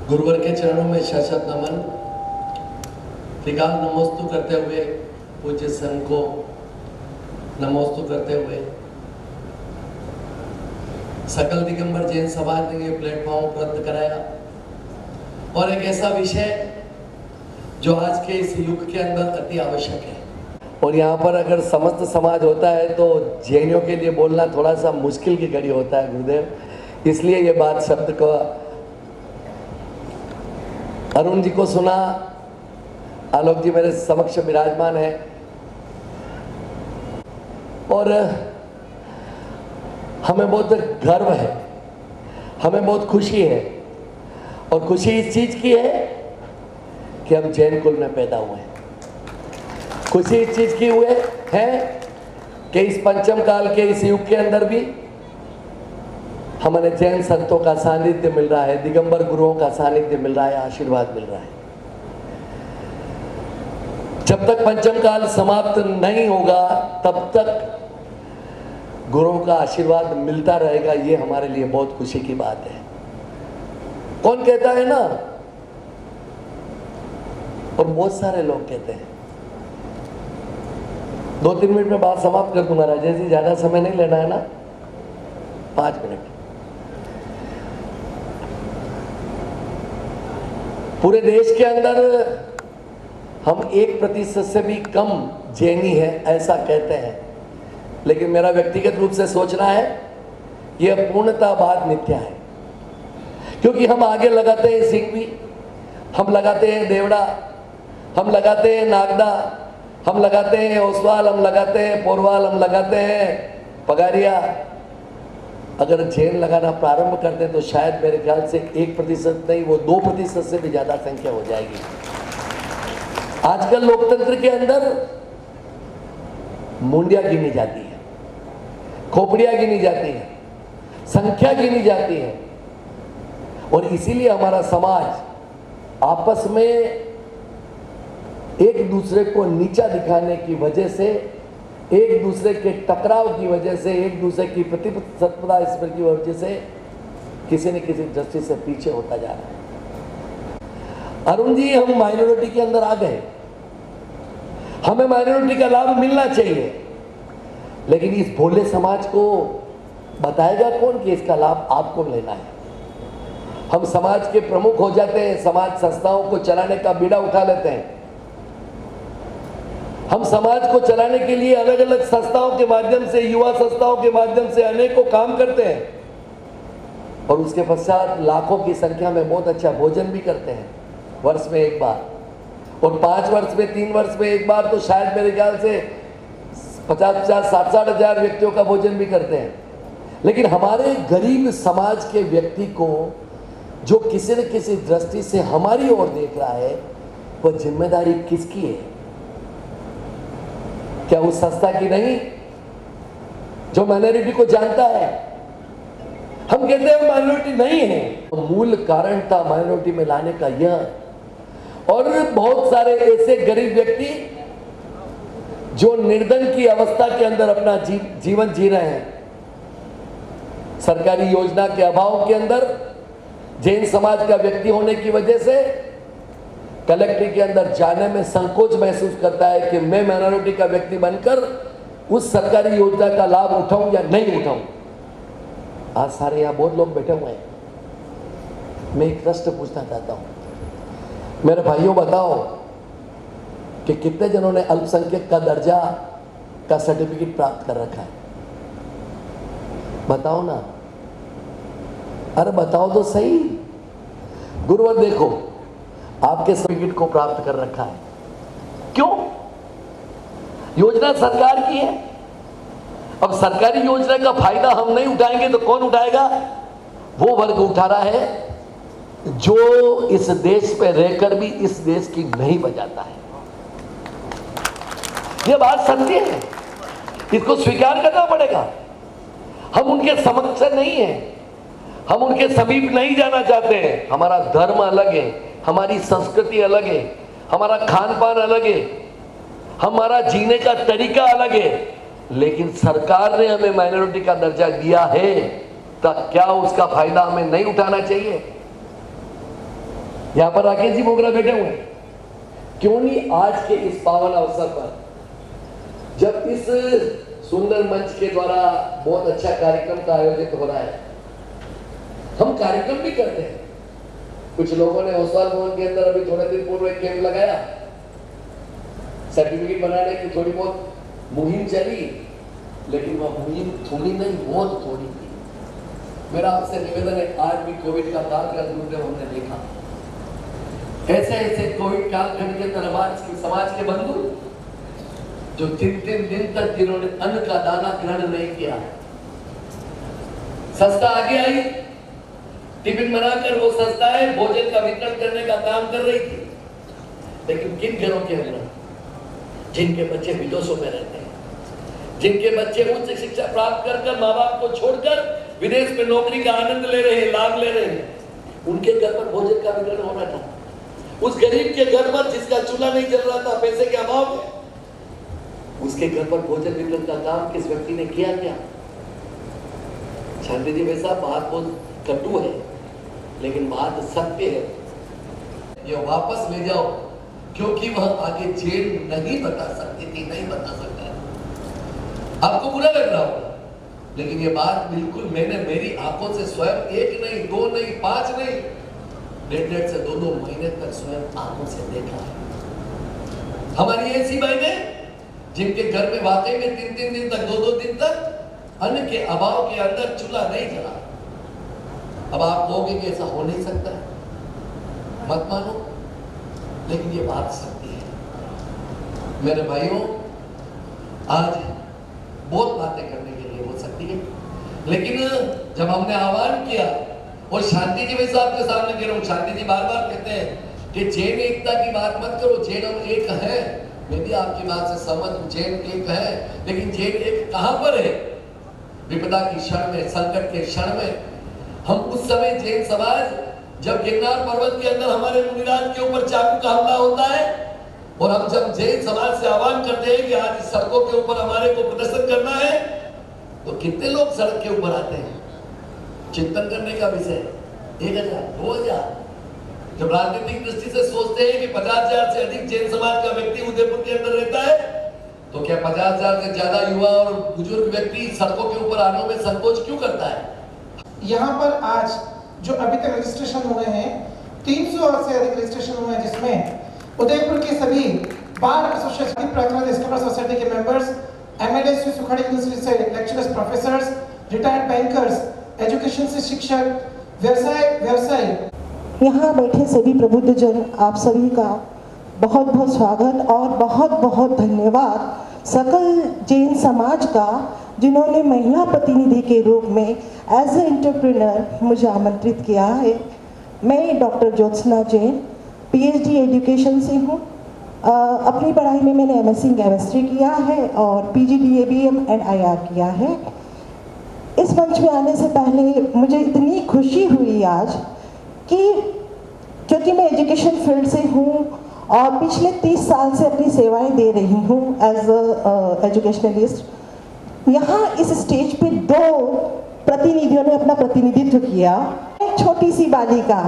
गुरुवर के चरणों में शत नमन। त्रिकाल नमोस्तु करते हुए पूज्य संघ को नमोस्तु करते हुए सकल दिगंबर जैन समाज ने ये प्लेटफॉर्म उपलब्ध कराया और एक ऐसा विषय जो आज के इस युग के अंदर अति आवश्यक है। और यहाँ पर अगर समस्त समाज होता है तो जैनियों के लिए बोलना थोड़ा सा मुश्किल की घड़ी होता है गुरुदेव, इसलिए ये बात शब्द को अरुण जी को सुना। आलोक जी मेरे समक्ष विराजमान है और हमें बहुत गर्व है, हमें बहुत खुशी है और खुशी इस चीज की है कि हम जैन कुल में पैदा हुए हैं। खुशी इस चीज की हुए है कि इस पंचम काल के इस युग के अंदर भी हमें जैन संतों का सानिध्य मिल रहा है, दिगंबर गुरुओं का सानिध्य मिल रहा है, आशीर्वाद मिल रहा है। जब तक पंचम काल समाप्त नहीं होगा तब तक गुरुओं का आशीर्वाद मिलता रहेगा। ये हमारे लिए बहुत खुशी की बात है। कौन कहता है ना, और बहुत सारे लोग कहते हैं। 2-3 मिनट में बात समाप्त कर दूंगा राजेश जी, ज्यादा समय नहीं लेना है ना, 5 मिनट। पूरे देश के अंदर हम 1% से भी कम जैनी है ऐसा कहते हैं, लेकिन मेरा व्यक्तिगत रूप से सोचना है यह पूर्णतः बात मिथ्या है। क्योंकि हम आगे लगाते हैं सिंघवी, हम लगाते हैं देवड़ा, हम लगाते हैं नागदा, हम लगाते हैं ओसवाल, हम लगाते हैं पोरवाल, हम लगाते हैं पगारिया। अगर जैन लगाना प्रारंभ करते हैं तो शायद मेरे ख्याल से 1% नहीं, वो 2% से भी ज्यादा संख्या हो जाएगी। आजकल लोकतंत्र के अंदर मुंडिया गिनी जाती है, खोपड़िया गिनी जाती है, संख्या गिनी जाती है और इसीलिए हमारा समाज आपस में एक दूसरे को नीचा दिखाने की वजह से, एक दूसरे के टकराव की वजह से, एक दूसरे की प्रतिस्पर्धा की वजह से किसी न किसी दृष्टि से पीछे होता जा रहा है। अरुण जी, हम माइनॉरिटी के अंदर आ गए, हमें माइनॉरिटी का लाभ मिलना चाहिए, लेकिन इस भोले समाज को बताएगा कौन कि इसका लाभ आपको लेना है। हम समाज के प्रमुख हो जाते हैं, समाज संस्थाओं को चलाने का बीड़ा उठा लेते हैं। हम समाज को चलाने के लिए अलग अलग संस्थाओं के माध्यम से, युवा संस्थाओं के माध्यम से अनेकों काम करते हैं और उसके पश्चात लाखों की संख्या में बहुत अच्छा भोजन भी करते हैं वर्ष में एक बार, और 5 वर्ष में 3 वर्ष में एक बार तो शायद मेरे ख्याल से 50-50, 60-60 हजार व्यक्तियों का भोजन भी करते हैं। लेकिन हमारे गरीब समाज के व्यक्ति को जो किसी न किसी दृष्टि से हमारी ओर देख रहा है, वह जिम्मेदारी किसकी है? क्या उस संस्था की नहीं जो माइनॉरिटी को जानता है? हम कहते हैं माइनॉरिटी नहीं है, मूल कारण था माइनॉरिटी में लाने का यह। और बहुत सारे ऐसे गरीब व्यक्ति जो निर्धन की अवस्था के अंदर अपना जीवन जी रहे हैं, सरकारी योजना के अभाव के अंदर जैन समाज का व्यक्ति होने की वजह से कलेक्ट्री के अंदर जाने में संकोच महसूस करता है कि मैं माइनॉरिटी का व्यक्ति बनकर उस सरकारी योजना का लाभ उठाऊं या नहीं उठाऊं। आज सारे यहाँ बहुत लोग बैठे हुए हैं। मैं एक प्रश्न पूछना चाहता हूं, मेरे भाइयों बताओ कि कितने जनों ने अल्पसंख्यक का दर्जा का सर्टिफिकेट प्राप्त कर रखा है? बताओ ना, अरे बताओ तो सही। गुरुवर देखो, आपके सर्टिफिकेट को प्राप्त कर रखा है। क्यों? योजना सरकार की है। अब सरकारी योजना का फायदा हम नहीं उठाएंगे तो कौन उठाएगा? वो वर्ग उठा रहा है जो इस देश पे रहकर भी इस देश की नहीं बजाता है। यह बात सत्य है, इसको स्वीकार करना पड़ेगा। हम उनके समक्ष नहीं हैं, हम उनके समीप नहीं जाना चाहते हैं। हमारा धर्म अलग है, हमारी संस्कृति अलग है, हमारा खान पान अलग है, हमारा जीने का तरीका अलग है। लेकिन सरकार ने हमें माइनॉरिटी का दर्जा दिया है, तो क्या उसका फायदा हमें नहीं उठाना चाहिए? यहां पर राकेश जी मोगरा बैठे हुए हैं, क्यों नहीं आज के इस पावन अवसर पर, जब इस सुंदर मंच के द्वारा बहुत अच्छा कार्यक्रम का आयोजित हो रहा है, हम कार्यक्रम भी करते हैं। कुछ लोगों ने ओसवाल भवन के अंदर अभी थोड़े दिन पूर्व एक कैंप लगाया, सर्टिफिकेट बनाने की थोड़ी बहुत मुहिम चली, लेकिन वह मुहिम थोड़ी नहीं, बहुत थोड़ी थी। मेरा आपसे निवेदन है, आज भी कोविड का कालखंड हमने देखा, ऐसे ऐसे कोविड कालखंड के अंदर समाज के बंधु जो 3-3 दिन तक जिन्होंने अन्न का दाना ग्रहण नहीं किया, संस्था आगे आई, टिफिन बनाकर वो संस्थाएं भोजन का वितरण करने का काम कर रही थी। लेकिन किन घरों के अंदर जिनके बच्चे विदेशों में रहते हैं, जिनके बच्चे उच्च शिक्षा प्राप्त कर माँ बाप को छोड़कर विदेश में नौकरी का आनंद ले रहे हैं, लाभ ले रहे हैं, उनके घर पर भोजन का वितरण होना था। उस गरीब के घर पर जिसका चूल्हा नहीं जल रहा था पैसे के अभाव में, उसके घर पर भोजन वितरण का काम किस व्यक्ति ने किया? क्या शांति जी वैसा बात बहुत कटु है, लेकिन बात सत्य है। ये वापस ले जाओ, क्योंकि वह आगे जेल नहीं बता सकती थी, नहीं बता सकता है। आपको बुरा लग रहा होगा, लेकिन ये बात बिल्कुल मैंने मेरी आंखों से स्वयं 1 नहीं 2 नहीं 5 नहीं 1.5 से 2 महीने तक स्वयं आंखों से देखा है। हमारी ऐसी बहनें जिनके घर में वाकई में 3-3 दिन तक 2-2 दिन तक अन्न के अभाव के अंदर चूल्हा नहीं जला। अब आप कहोगे कि ऐसा हो नहीं सकता है, मत मानो, लेकिन ये बात सत्य है। मेरे भाइयों, आज बहुत बातें करने के लिए हो सकती है, लेकिन जब हमने आह्वान किया, और शांति जी वैसे आपके सामने कह रहा हूँ, शांति जी बार बार कहते हैं कि जैन एकता की बात मत करो, जैन हम एक है। मैं भी आपकी बात से सहमत हूँ, जैन एक है, लेकिन जैन एक कहां पर है? विपदा की क्षण में, संकट के क्षण में। हम उस समय जैन समाज, जब गिरनार पर्वत के अंदर हमारे मुनिराज के ऊपर चाकू का हमला होता है, और हम जब जैन समाज से आह्वान करते हैं कि आज इस सड़कों के ऊपर हमारे को प्रदर्शन करना है, तो कितने लोग सड़क के ऊपर आते हैं? चिंतन करने का विषय 1000 2000। जब राजनीतिक दृष्टि से सोचते हैं कि 50,000 से अधिक जैन समाज का व्यक्ति उदयपुर के अंदर रहता है, तो क्या 50,000 से ज्यादा युवा और बुजुर्ग व्यक्ति सड़कों के ऊपर आने में संकोच क्यों करता है? यहाँ पर आज जो अभी तक रजिस्ट्रेशन हुए हैं, 300 से अधिक रजिस्ट्रेशन हुए हैं, जिसमें उदयपुर के सभी बार एसोसिएशन, प्राकृतिक स्कॉलर सोसाइटी के मेंबर्स, एमएलए सुखाड़ी यूनिवर्सिटी से lecturers, professors, retired bankers, education से शिक्षक, व्यवसाय यहाँ बैठे सभी प्रबुद्धजन, आप सभी का बहुत बहुत स्वागत और बहुत बहुत धन्यवाद सकल जैन समाज का, जिन्होंने महिला प्रतिनिधि के रूप में एज ए एंटरप्रेन्योर मुझे आमंत्रित किया है। मैं doctor Jyotsna Jain, PhD education से हूँ। अपनी पढ़ाई में मैंने एमएससी केमिस्ट्री किया है और पीजीडी एबीएम एंड आईआर किया है। इस मंच में आने से पहले मुझे इतनी खुशी हुई आज कि क्योंकि मैं एजुकेशन फील्ड से हूँ और पिछले 30 साल से अपनी सेवाएं दे रही हूँ एज अ एजुकेशनलिस्ट। यहाँ इस स्टेज पे 2 प्रतिनिधियों ने अपना प्रतिनिधित्व किया। एक छोटी सी बालिका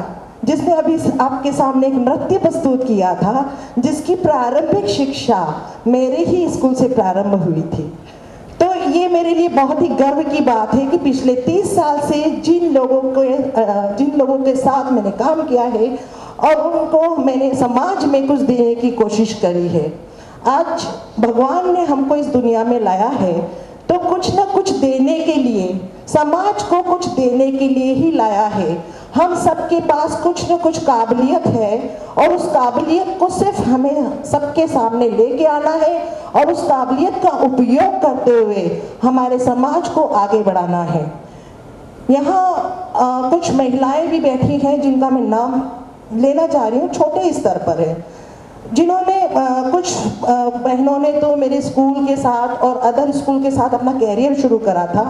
जिसने अभी आपके सामने एक नृत्य प्रस्तुत किया था, जिसकी प्रारंभिक शिक्षा मेरे ही स्कूल से प्रारंभ हुई थी। तो ये मेरे लिए बहुत ही गर्व की बात है कि पिछले 30 साल से जिन लोगों के साथ मैंने काम किया है और उनको मैंने समाज में कुछ देने की कोशिश करी है। आज भगवान ने हमको इस दुनिया में लाया है तो कुछ ना कुछ देने के लिए, समाज को कुछ देने के लिए ही लाया है। हम सबके पास कुछ न कुछ काबिलियत है और उस काबिलियत को सिर्फ हमें सबके सामने लेके आना है और उस काबिलियत का उपयोग करते हुए हमारे समाज को आगे बढ़ाना है। यहाँ कुछ महिलाएं भी बैठी हैं जिनका मैं नाम लेना चाह रही हूँ, छोटे स्तर पर है, जिन्होंने कुछ बहनों ने तो मेरे स्कूल के साथ और अदर स्कूल के साथ अपना कैरियर शुरू करा था,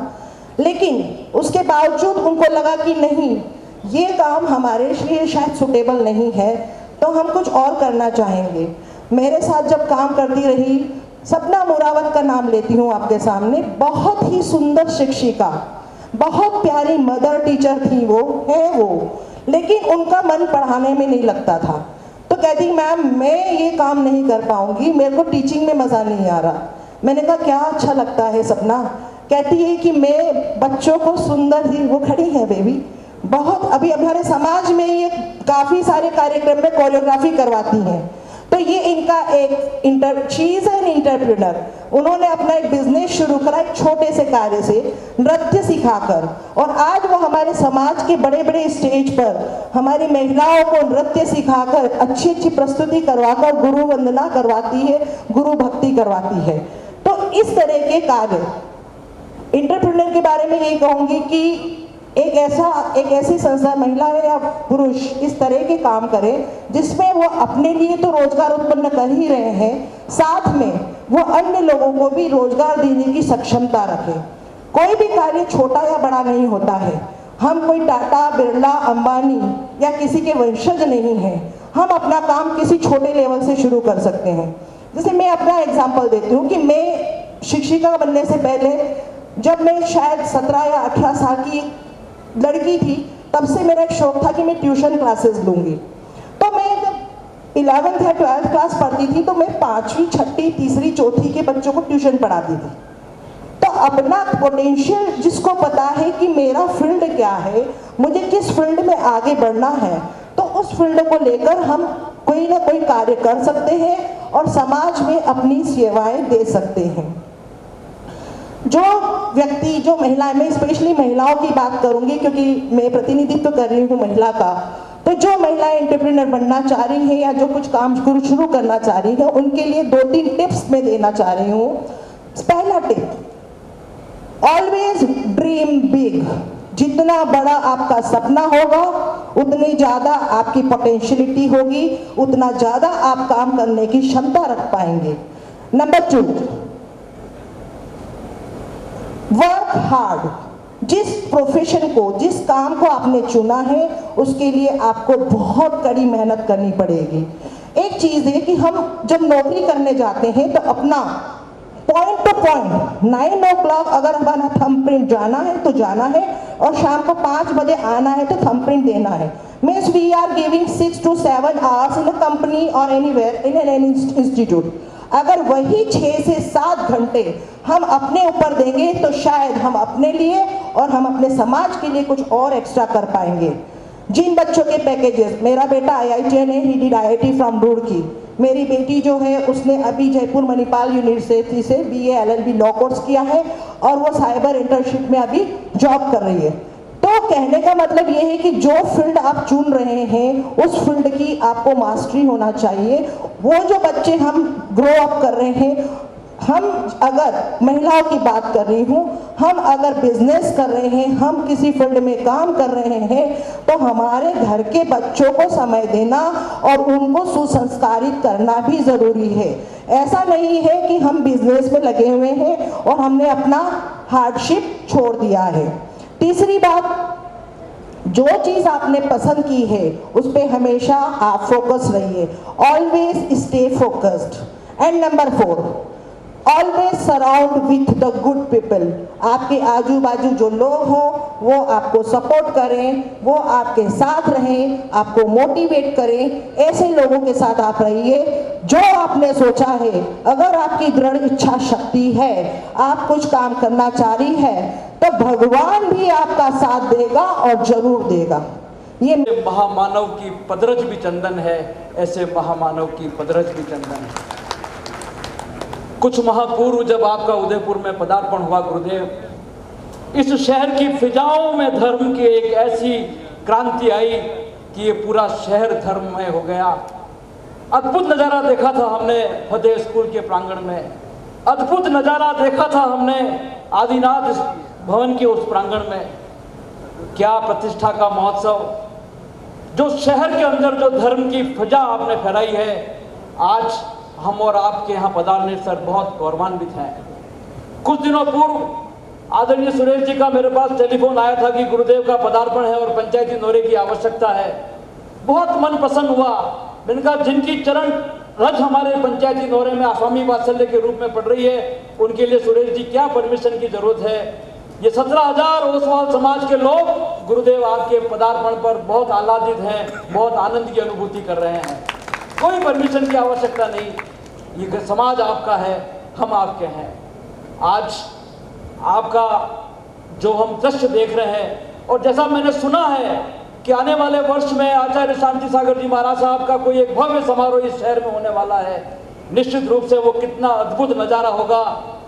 लेकिन उसके बावजूद उनको लगा कि नहीं, ये काम हमारे लिए शायद सुटेबल नहीं है, तो हम कुछ और करना चाहेंगे। मेरे साथ जब काम करती रही, सपना मुरावत का नाम लेती हूँ आपके सामने, बहुत ही सुंदर शिक्षिका, बहुत प्यारी मदर टीचर थी वो, लेकिन उनका मन पढ़ाने में नहीं लगता था। तो कहती मैम मैं ये काम नहीं कर पाऊंगी, मेरे को टीचिंग में मज़ा नहीं आ रहा। मैंने कहा क्या अच्छा लगता है सपना? कहती है कि मैं बच्चों को सुंदर ही, वो खड़ी है बेबी, बहुत अभी हमारे समाज में ये काफ़ी सारे कार्यक्रम में कोरियोग्राफी करवाती हैं। तो ये इनका एक शी इज एन एंटरप्रेन्योर। उन्होंने अपना एक बिजनेस शुरू करा एक छोटे से कार्य से, नृत्य सिखाकर, और आज वो हमारे समाज के बड़े बड़े स्टेज पर हमारी महिलाओं को नृत्य सिखाकर अच्छी अच्छी प्रस्तुति करवाकर गुरु वंदना करवाती है, गुरु भक्ति करवाती है। तो इस तरह के कार्य एंटरप्रेन्योर के बारे में ये कहूँगी कि एक ऐसी संस्था, महिला है या पुरुष, इस तरह के काम करें जिसमें वो अपने लिए तो रोजगार उत्पन्न कर ही रहे हैं, साथ में वो अन्य लोगों को भी रोजगार देने की सक्षमता रखें। कोई भी कार्य छोटा या बड़ा नहीं होता है। हम कोई टाटा, बिरला, अंबानी या किसी के वंशज नहीं हैं। हम अपना काम किसी छोटे लेवल से शुरू कर सकते हैं। जैसे मैं अपना एग्जाम्पल देती हूँ कि मैं शिक्षिका बनने से पहले, जब मैं शायद 17 या 18 साल की लड़की थी, तब से मेरा एक शौक था कि मैं ट्यूशन क्लासेस लूँगी। तो मैं जब 11th या 12th क्लास पढ़ती थी तो मैं 5वीं, 6ठी, 3री, 4थी के बच्चों को ट्यूशन पढ़ाती थी। तो अपना पोटेंशियल जिसको पता है कि मेरा फील्ड क्या है, मुझे किस फील्ड में आगे बढ़ना है, तो उस फील्ड को लेकर हम कोई ना कोई कार्य कर सकते हैं और समाज में अपनी सेवाएं दे सकते हैं। जो व्यक्ति, जो महिलाएं, मैं स्पेशली महिलाओं की बात करूंगी क्योंकि मैं प्रतिनिधित्व कर रही हूँ महिला का, तो जो महिलाएं एंटरप्रेन्योर बनना चाह रही हैं या जो कुछ काम शुरू करना चाह रही हैं, उनके लिए 2-3 टिप्स मैं देना चाह रही हूँ। पहला टिप, ऑलवेज ड्रीम बिग। जितना बड़ा आपका सपना होगा उतनी ज़्यादा आपकी पोटेंशियलिटी होगी, उतना ज़्यादा आप काम करने की क्षमता रख पाएंगे। Number 2, work hard. जिस प्रोफेशन को, जिस काम को आपने चुना है, उसके लिए आपको बहुत कड़ी मेहनत करनी पड़ेगी। एक चीज़ है कि हम जब नौकरी करने जाते हैं तो अपना पॉइंट टू पॉइंट 9 o'clock अगर हमारा थंबप्रिंट जाना है तो जाना है, और शाम को 5 बजे आना है तो थंबप्रिंट देना है। Means we are giving 6 to 7 hours in a company और एनीवेयर इन एन इंस्टीट्यूट। अगर वही 6 से 7 घंटे हम अपने ऊपर देंगे तो शायद हम अपने लिए और हम अपने समाज के लिए कुछ और एक्स्ट्रा कर पाएंगे। जिन बच्चों के पैकेजेस, मेरा बेटा IITian है, he did IIT from Roorkee. मेरी बेटी जो है उसने अभी जयपुर मणिपाल यूनिवर्सिटी से BA LLB लॉ कोर्स किया है और वो साइबर इंटर्नशिप में अभी जॉब कर रही है। तो कहने का मतलब ये है कि जो फील्ड आप चुन रहे हैं उस फील्ड की आपको मास्टरी होना चाहिए। वो जो बच्चे हम ग्रो अप कर रहे हैं, हम अगर महिलाओं की बात कर रही हूँ, हम अगर बिजनेस कर रहे हैं, हम किसी फील्ड में काम कर रहे हैं, तो हमारे घर के बच्चों को समय देना और उनको सुसंस्कारित करना भी ज़रूरी है। ऐसा नहीं है कि हम बिजनेस में लगे हुए हैं और हमने अपना हार्डशिप छोड़ दिया है। तीसरी बात, जो चीज़ आपने पसंद की है उस पर हमेशा आप फोकस रहिए। Always stay focused. And number 4, always surround with the good people. आपके आजू बाजू जो लोग हों वो आपको सपोर्ट करें, वो आपके साथ रहें, आपको मोटिवेट करें। ऐसे लोगों के साथ आप रहिए जो आपने सोचा है। अगर आपकी दृढ़ इच्छा शक्ति है, आप कुछ काम करना चाह रही है, तो भगवान भी आपका साथ देगा और जरूर देगा। ये महामानव की पदरज भी चंदन है, ऐसे महामानव की पदरज भी चंदन है। कुछ माह पूर्व जब आपका उदयपुर में पदार्पण हुआ गुरुदेव, इस शहर की फिजाओं में धर्म की एक ऐसी क्रांति आई कि ये पूरा शहर धर्ममय हो गया। अद्भुत नज़ारा देखा था हमने फतेह स्कूल के प्रांगण में, अद्भुत नज़ारा देखा था हमने आदिनाथ भवन के उस प्रांगण में। क्या प्रतिष्ठा का महोत्सव, जो शहर के अंदर जो धर्म की फिजा आपने फैलाई है, आज हम और आपके यहाँ पधारने सर बहुत गौरवान्वित हैं। कुछ दिनों पूर्व आदरणीय सुरेश जी का मेरे पास टेलीफोन आया था कि गुरुदेव का पदार्पण है और पंचायती नौरे की आवश्यकता है। बहुत मन प्रसन्न हुआ। मैंने कहा जिनकी चरण रज हमारे पंचायती नौरे में स्वामी वात्सल्य के रूप में पड़ रही है, उनके लिए सुरेश जी क्या परमिशन की जरूरत है। ये 17,000 ओसवाल समाज के लोग गुरुदेव आपके पदार्पण पर बहुत आह्लादित हैं, बहुत आनंद की अनुभूति कर रहे हैं। कोई परमिशन की आवश्यकता नहीं, ये समाज आपका है, हम आपके हैं। आज आपका जो हम दृश्य देख रहे हैं, और जैसा मैंने सुना है कि आने वाले वर्ष में आचार्य शांति सागर जी महाराज साहब का कोई एक भव्य समारोह इस शहर में होने वाला है। निश्चित रूप से वो कितना अद्भुत नज़ारा होगा,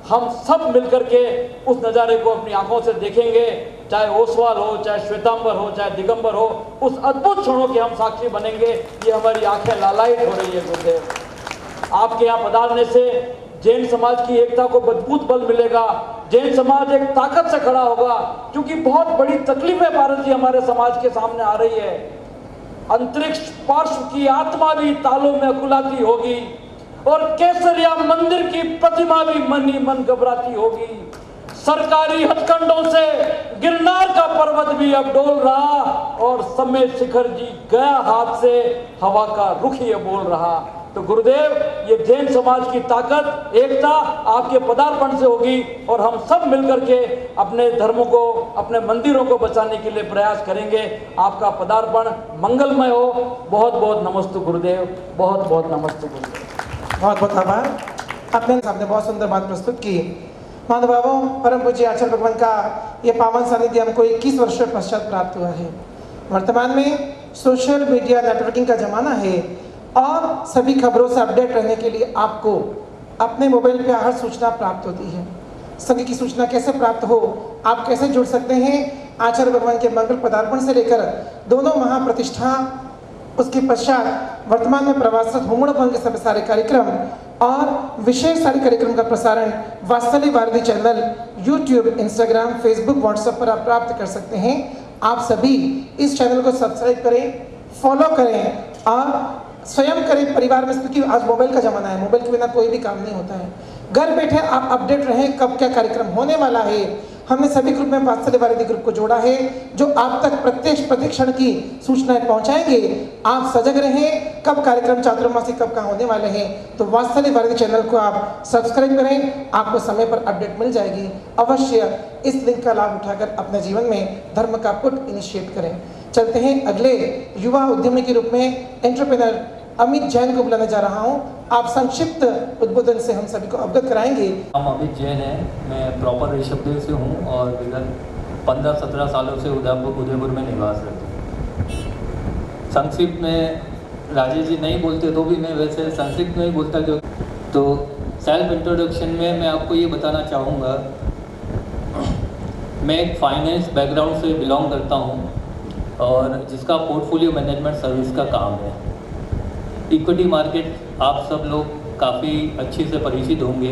हम सब मिलकर के उस नज़ारे को अपनी आंखों से देखेंगे। चाहे ओसवाल हो, चाहे श्वेतांबर हो, चाहे दिगंबर हो, उस अद्भुत क्षणों के हम साक्षी बनेंगे। ये हमारी आंखें लालायित हो रही है गुरुदेव। आपके यहाँ पधारने से जैन समाज की एकता को मजबूत बल मिलेगा। जैन समाज एक ताकत से खड़ा होगा, क्योंकि बहुत बड़ी तकलीफें भारत जी हमारे समाज के सामने आ रही है। अंतरिक्ष पार्श्व की आत्मा भी तालों में अकुलाती होगी, और केसरिया मंदिर की प्रतिमा भी मन ही मन घबराती होगी। सरकारी हथकंडों से गिरनार का पर्वत भी अब डोल रहा, और समय शिखर जी गया हाथ से, हवा का रुख ये बोल रहा। तो गुरुदेव, ये जैन समाज की ताकत, एकता आपके पदार्पण से होगी, और हम सब मिलकर के अपने धर्मों को, अपने मंदिरों को बचाने के लिए प्रयास करेंगे। आपका पदार्पण मंगलमय हो। बहुत बहुत नमस्ते गुरुदेव, बहुत बहुत नमस्ते गुरुदेव। बहुत बहुत आभार। आपने सामने बहुत सुंदर बात प्रस्तुत की। महानुभावों, परम पूज्य आचार्य भगवान का ये पावन सानिध्य हमको 21 वर्षों पश्चात प्राप्त हुआ है। वर्तमान में सोशल मीडिया नेटवर्किंग का जमाना है, और सभी खबरों से अपडेट रहने के लिए आपको अपने मोबाइल पे हर सूचना प्राप्त होती है। संघ की सूचना कैसे प्राप्त हो, आप कैसे जुड़ सकते हैं आचार्य भगवान के मंगल पदार्पण से लेकर दोनों महाप्रतिष्ठा, उसके पश्चात वर्तमान में प्रवासरत हुमड़ भंग के सभी सारे कार्यक्रम और विशेष सारे कार्यक्रम का प्रसारण Vatsalya Bharti channel, YouTube, Instagram, Facebook, WhatsApp पर आप प्राप्त कर सकते हैं। आप सभी इस चैनल को सब्सक्राइब करें, फॉलो करें और स्वयं करें परिवार में, क्योंकि आज मोबाइल का ज़माना है। मोबाइल के बिना कोई भी काम नहीं होता है। घर बैठे आप अपडेट रहें कब क्या कार्यक्रम होने वाला है। हमने सभी ग्रुप में वात्सल्य भारती ग्रुप को जोड़ा है, जो आप तक प्रत्यक्ष प्रतिक्षण की सूचनाएं पहुंचाएंगे। आप सजग रहें कब कार्यक्रम चातुर्मासी कब कहाँ होने वाले हैं। तो वात्सल्य भारती चैनल को आप सब्सक्राइब करें, आपको समय पर अपडेट मिल जाएगी। अवश्य इस लिंक का लाभ उठाकर अपने जीवन में धर्म का पुट इनिशिएट करें। चलते हैं अगले युवा उद्यमी के रूप में एंटरप्रेन्योर अमित जैन को बुलाने जा रहा हूं। आप संक्षिप्त उद्बोधन से हम सभी को अवगत कराएंगे। हम अमित जैन हैं, मैं प्रॉपर ऋषभदेव से हूं और विगत 15-17 सालों से उदयपुर में निवास रहता हूं। संक्षिप्त में राजेश जी नहीं बोलते तो भी मैं वैसे संक्षिप्त में ही बोलता क्यों। तो सेल्फ इंट्रोडक्शन में मैं आपको ये बताना चाहूँगा, मैं एक फाइनेंस बैकग्राउंड से बिलोंग करता हूँ और जिसका पोर्टफोलियो मैनेजमेंट सर्विस का काम है। इक्विटी मार्केट आप सब लोग काफ़ी अच्छे से परिचित होंगे,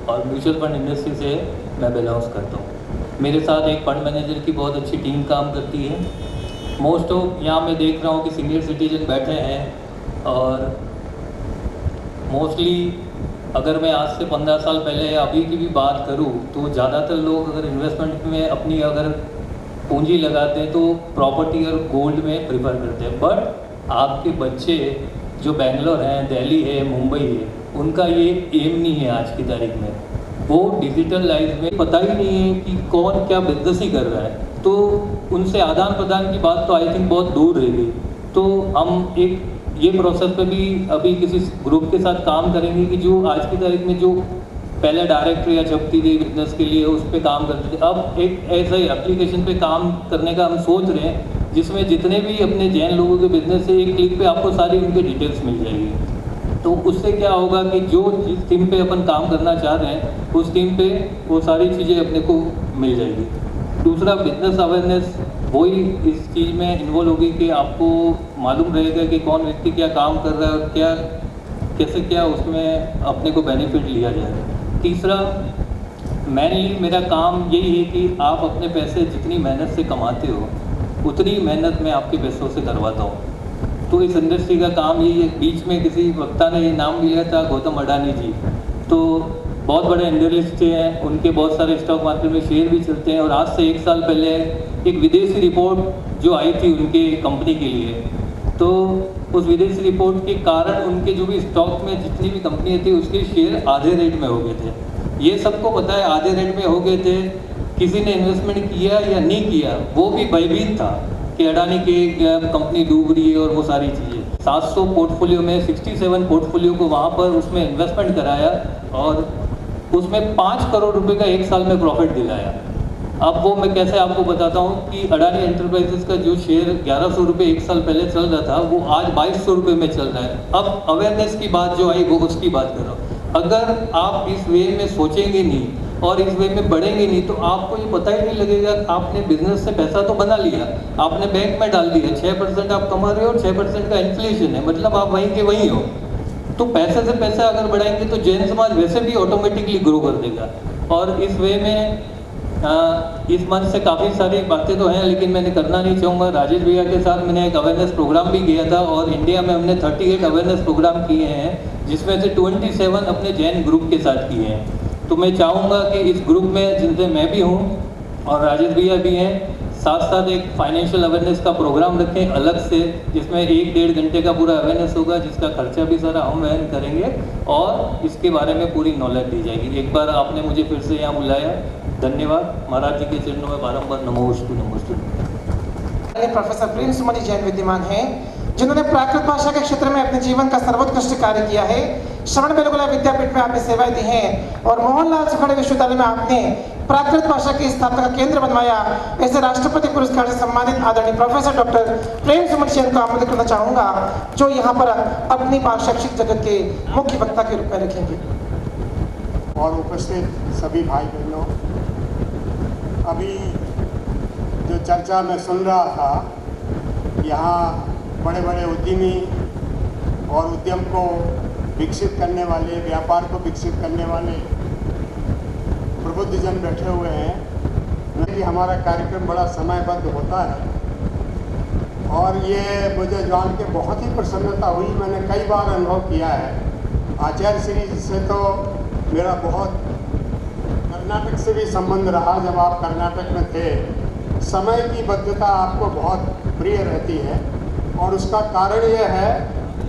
और म्यूचुअल फंड इंडस्ट्री से मैं बिलोंग्स करता हूँ। मेरे साथ एक फंड मैनेजर की बहुत अच्छी टीम काम करती है। मोस्ट ऑफ यहाँ मैं देख रहा हूँ कि सीनियर सिटीजन बैठे हैं, और मोस्टली अगर मैं आज से 15 साल पहले या अभी की भी बात करूँ तो ज़्यादातर लोग अगर इन्वेस्टमेंट में अपनी अगर पूंजी लगाते हैं तो प्रॉपर्टी और गोल्ड में प्रिफर करते हैं। बट आपके बच्चे जो बेंगलोर हैं, दिल्ली है, मुंबई है, उनका ये एम नहीं है आज की तारीख में। वो डिजिटल लाइफ में पता ही नहीं है कि कौन क्या बिजनेस ही कर रहा है, तो उनसे आदान प्रदान की बात तो आई थिंक बहुत दूर रह गई। तो हम एक ये प्रोसेस पे भी अभी किसी ग्रुप के साथ काम करेंगे कि जो आज की तारीख में जो पहले डायरेक्टर या छपती थी बिजनेस के लिए उस पर काम करते थे, अब एक ऐसे एप्लीकेशन पे काम करने का हम सोच रहे हैं जिसमें जितने भी अपने जैन लोगों के बिजनेस है एक क्लिक पे आपको सारी उनकी डिटेल्स मिल जाएगी। तो उससे क्या होगा कि जो जिस टीम पे अपन काम करना चाह रहे हैं उस टीम पे वो सारी चीज़ें अपने को मिल जाएगी। दूसरा, बिजनेस अवेयरनेस वही इस चीज़ में इन्वॉल्व होगी कि आपको मालूम रहेगा कि कौन व्यक्ति क्या काम कर रहा है और क्या कैसे क्या उसमें अपने को बेनिफिट लिया जाए। तीसरा, मेनली मेरा काम यही है कि आप अपने पैसे जितनी मेहनत से कमाते हो उतनी मेहनत मैं आपके पैसों से करवाता हूँ। तो इस इंडस्ट्री का काम यही है। बीच में किसी वक्ता ने ये नाम लिया था गौतम अडानी जी, तो बहुत बड़े एनालिस्ट हैं, उनके बहुत सारे स्टॉक मार्केट में शेयर भी चलते हैं। और आज से 1 साल पहले एक विदेशी रिपोर्ट जो आई थी उनके कंपनी के लिए, तो उस विदेशी रिपोर्ट के कारण उनके जो भी स्टॉक में जितनी भी कंपनियाँ थी उसके शेयर आधे रेट में हो गए थे। ये सबको पता है, आधे रेट में हो गए थे। किसी ने इन्वेस्टमेंट किया या नहीं किया वो भी भयभीत था कि अडानी की कंपनी डूब रही है और वो सारी चीज़ें। 700 पोर्टफोलियो में 67 पोर्टफोलियो को वहाँ पर उसमें इन्वेस्टमेंट कराया और उसमें 5 करोड़ रुपए का 1 साल में प्रॉफिट दिलाया। अब वो मैं कैसे आपको बताता हूँ कि अडानी एंटरप्राइजेस का जो शेयर 1100 रुपये 1 साल पहले चल रहा था वो आज 2200 रुपये में चल रहा है। अब अवेयरनेस की बात जो आई वो उसकी बात कर रहा हूँ। अगर आप इस वे में सोचेंगे नहीं और इस वे में बढ़ेंगे नहीं तो आपको ये पता ही नहीं लगेगा। आपने बिजनेस से पैसा तो बना लिया, आपने बैंक में डाल दिया, 6% आप कमा रहे हो और 6% का इन्फ्लेशन है, मतलब आप वहीं के वहीं हो। तो पैसे से पैसा अगर बढ़ाएंगे तो जैन समाज वैसे भी ऑटोमेटिकली ग्रो कर देगा। और इस वे में इस मंच से काफ़ी सारी बातें तो हैं लेकिन मैंने करना नहीं चाहूँगा। राजेश भैया के साथ मैंने एक अवेयरनेस प्रोग्राम भी किया था और इंडिया में हमने 38 अवेयरनेस प्रोग्राम किए हैं जिसमें से 27 अपने जैन ग्रुप के साथ किए हैं। तो मैं चाहूँगा कि इस ग्रुप में जिनसे मैं भी हूँ और राजेश भैया भी हैं, साथ साथ एक फाइनेंशियल अवेयरनेस का प्रोग्राम रखें अलग से, जिसमें 1-1.5 घंटे का पूरा अवेयरनेस होगा, जिसका खर्चा भी सारा हम वहन करेंगे और इसके बारे में पूरी नॉलेज दी जाएगी। एक बार आपने मुझे फिर से यहाँ बुलाया, धन्यवाद। महाराज जी के चरणों में बारंबार नमोस्तु नमोस्तु। प्रोफेसर प्रेम सुमन जी जैन विद्यमान हैं जिन्होंने प्राकृत भाषा के क्षेत्र में अपने जीवन का सर्वोत्कृष्ट कार्य किया है। श्रवण बेलगोला विद्यापीठ में आपने सेवाएं दी हैं और मोहनलाल सुखाड़े विश्वविद्यालय में आपने प्राकृत भाषा की स्थापना का केंद्र बनवाया। ऐसे राष्ट्रपति पुरस्कार से सम्मानित आदरणीय प्रोफेसर डॉक्टर प्रेम सुमन जी को आमंत्रित करना चाहूँगा जो यहाँ पर अपनी बात शैक्षिक जगत के मुख्य वक्ता के रूप में रखेंगे। और उपस्थित सभी भाई बहनों, अभी जो चर्चा मैं सुन रहा था, यहाँ बड़े बड़े उद्यमी और उद्यम को विकसित करने वाले, व्यापार को विकसित करने वाले प्रबुद्ध जन बैठे हुए हैं। कि हमारा कार्यक्रम बड़ा समयबद्ध होता है और ये मुझे जान के बहुत ही प्रसन्नता हुई। मैंने कई बार अनुभव किया है। आचार्य श्री से तो मेरा बहुत कर्नाटक से भी संबंध रहा। जब आप कर्नाटक में थे, समय की बद्धता आपको बहुत प्रिय रहती है और उसका कारण यह है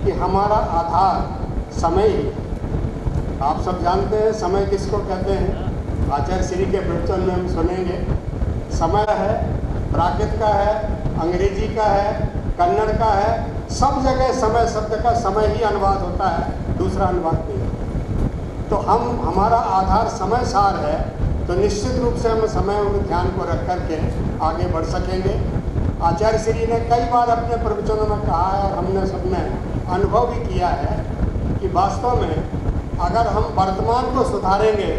कि हमारा आधार समय ही है। आप सब जानते हैं समय किसको कहते हैं। आचार्य श्री के प्रवचन में हम सुनेंगे, समय है, प्राकृत का है, अंग्रेजी का है, कन्नड़ का है, सब जगह समय शब्द का समय ही अनुवाद होता है, दूसरा अनुवाद नहीं है। तो हमारा आधार समय सार है, तो निश्चित रूप से हम समय में ध्यान को रख करके आगे बढ़ सकेंगे। आचार्य श्री ने कई बार अपने प्रवचनों में कहा है और हमने सबने अनुभव भी किया है कि वास्तव में अगर हम वर्तमान को सुधारेंगे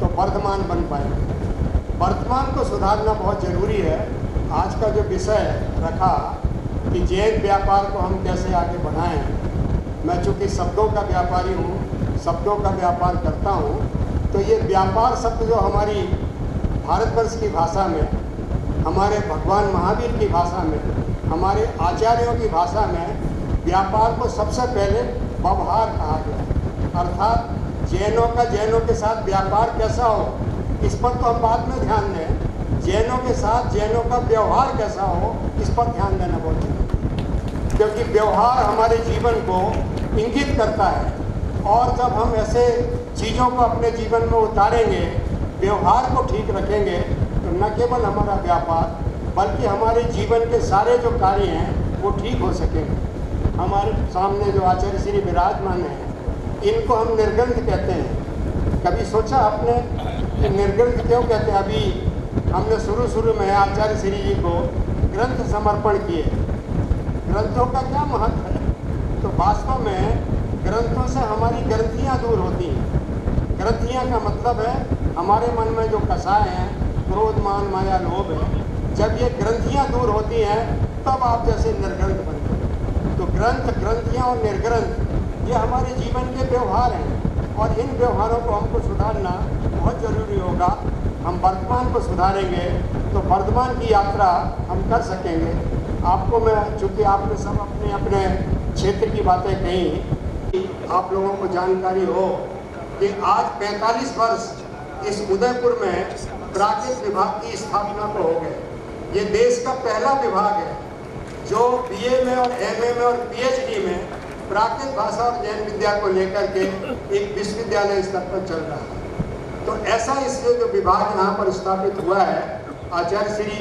तो वर्तमान बन पाएंगे। वर्तमान को सुधारना बहुत ज़रूरी है। आज का जो विषय रखा कि जैन व्यापार को हम कैसे आगे बढ़ाएं, मैं चूँकि शब्दों का व्यापारी हूँ, शब्दों का व्यापार करता हूँ, तो ये व्यापार शब्द जो हमारी भारतवर्ष की भाषा में, हमारे भगवान महावीर की भाषा में, हमारे आचार्यों की भाषा में व्यापार को सबसे पहले व्यवहार कहा गया। अर्थात जैनों के साथ व्यापार कैसा हो, इस पर तो हम बाद में ध्यान दें। जैनों के साथ जैनों का व्यवहार कैसा हो, इस पर ध्यान देना बहुत जरूरी है, क्योंकि व्यवहार हमारे जीवन को इंगित करता है। और जब हम ऐसे चीज़ों को अपने जीवन में उतारेंगे, व्यवहार को ठीक रखेंगे, तो न केवल हमारा व्यापार बल्कि हमारे जीवन के सारे जो कार्य हैं वो ठीक हो सकेंगे। हमारे सामने जो आचार्य श्री विराजमान हैं, इनको हम निर्ग्रंथ कहते हैं। कभी सोचा आपने कि निर्ग्रंथ क्यों कहते हैं? अभी हमने शुरू में आचार्य श्री जी को ग्रंथ समर्पण किए। ग्रंथों का क्या महत्व है? तो वास्तव में ग्रंथों से हमारी ग्रंथियाँ दूर होती हैं। ग्रंथियाँ का मतलब है हमारे मन में जो कसाय हैं, क्रोध, मान, माया, लोभ है। जब ये ग्रंथियाँ दूर होती हैं तब आप जैसे निर्ग्रंथ बनते हैं। तो ग्रंथ, ग्रंथियाँ और निर्ग्रंथ ये हमारे जीवन के व्यवहार हैं और इन व्यवहारों को हमको सुधारना बहुत ज़रूरी होगा। हम वर्तमान को सुधारेंगे तो वर्तमान की यात्रा हम कर सकेंगे। आपको मैं, चूँकि आपने सब अपने अपने क्षेत्र की बातें कही, आप लोगों को जानकारी हो कि आज 45 वर्ष इस उदयपुर में प्राकृत विभाग की स्थापना को हो गए। ये देश का पहला विभाग है जो बीए में और एमए में और पीएचडी में प्राकृत भाषा और जैन विद्या को लेकर के एक विश्वविद्यालय स्तर पर चल रहा है। तो ऐसा इसलिए जो विभाग यहाँ पर स्थापित हुआ है आचार्य श्री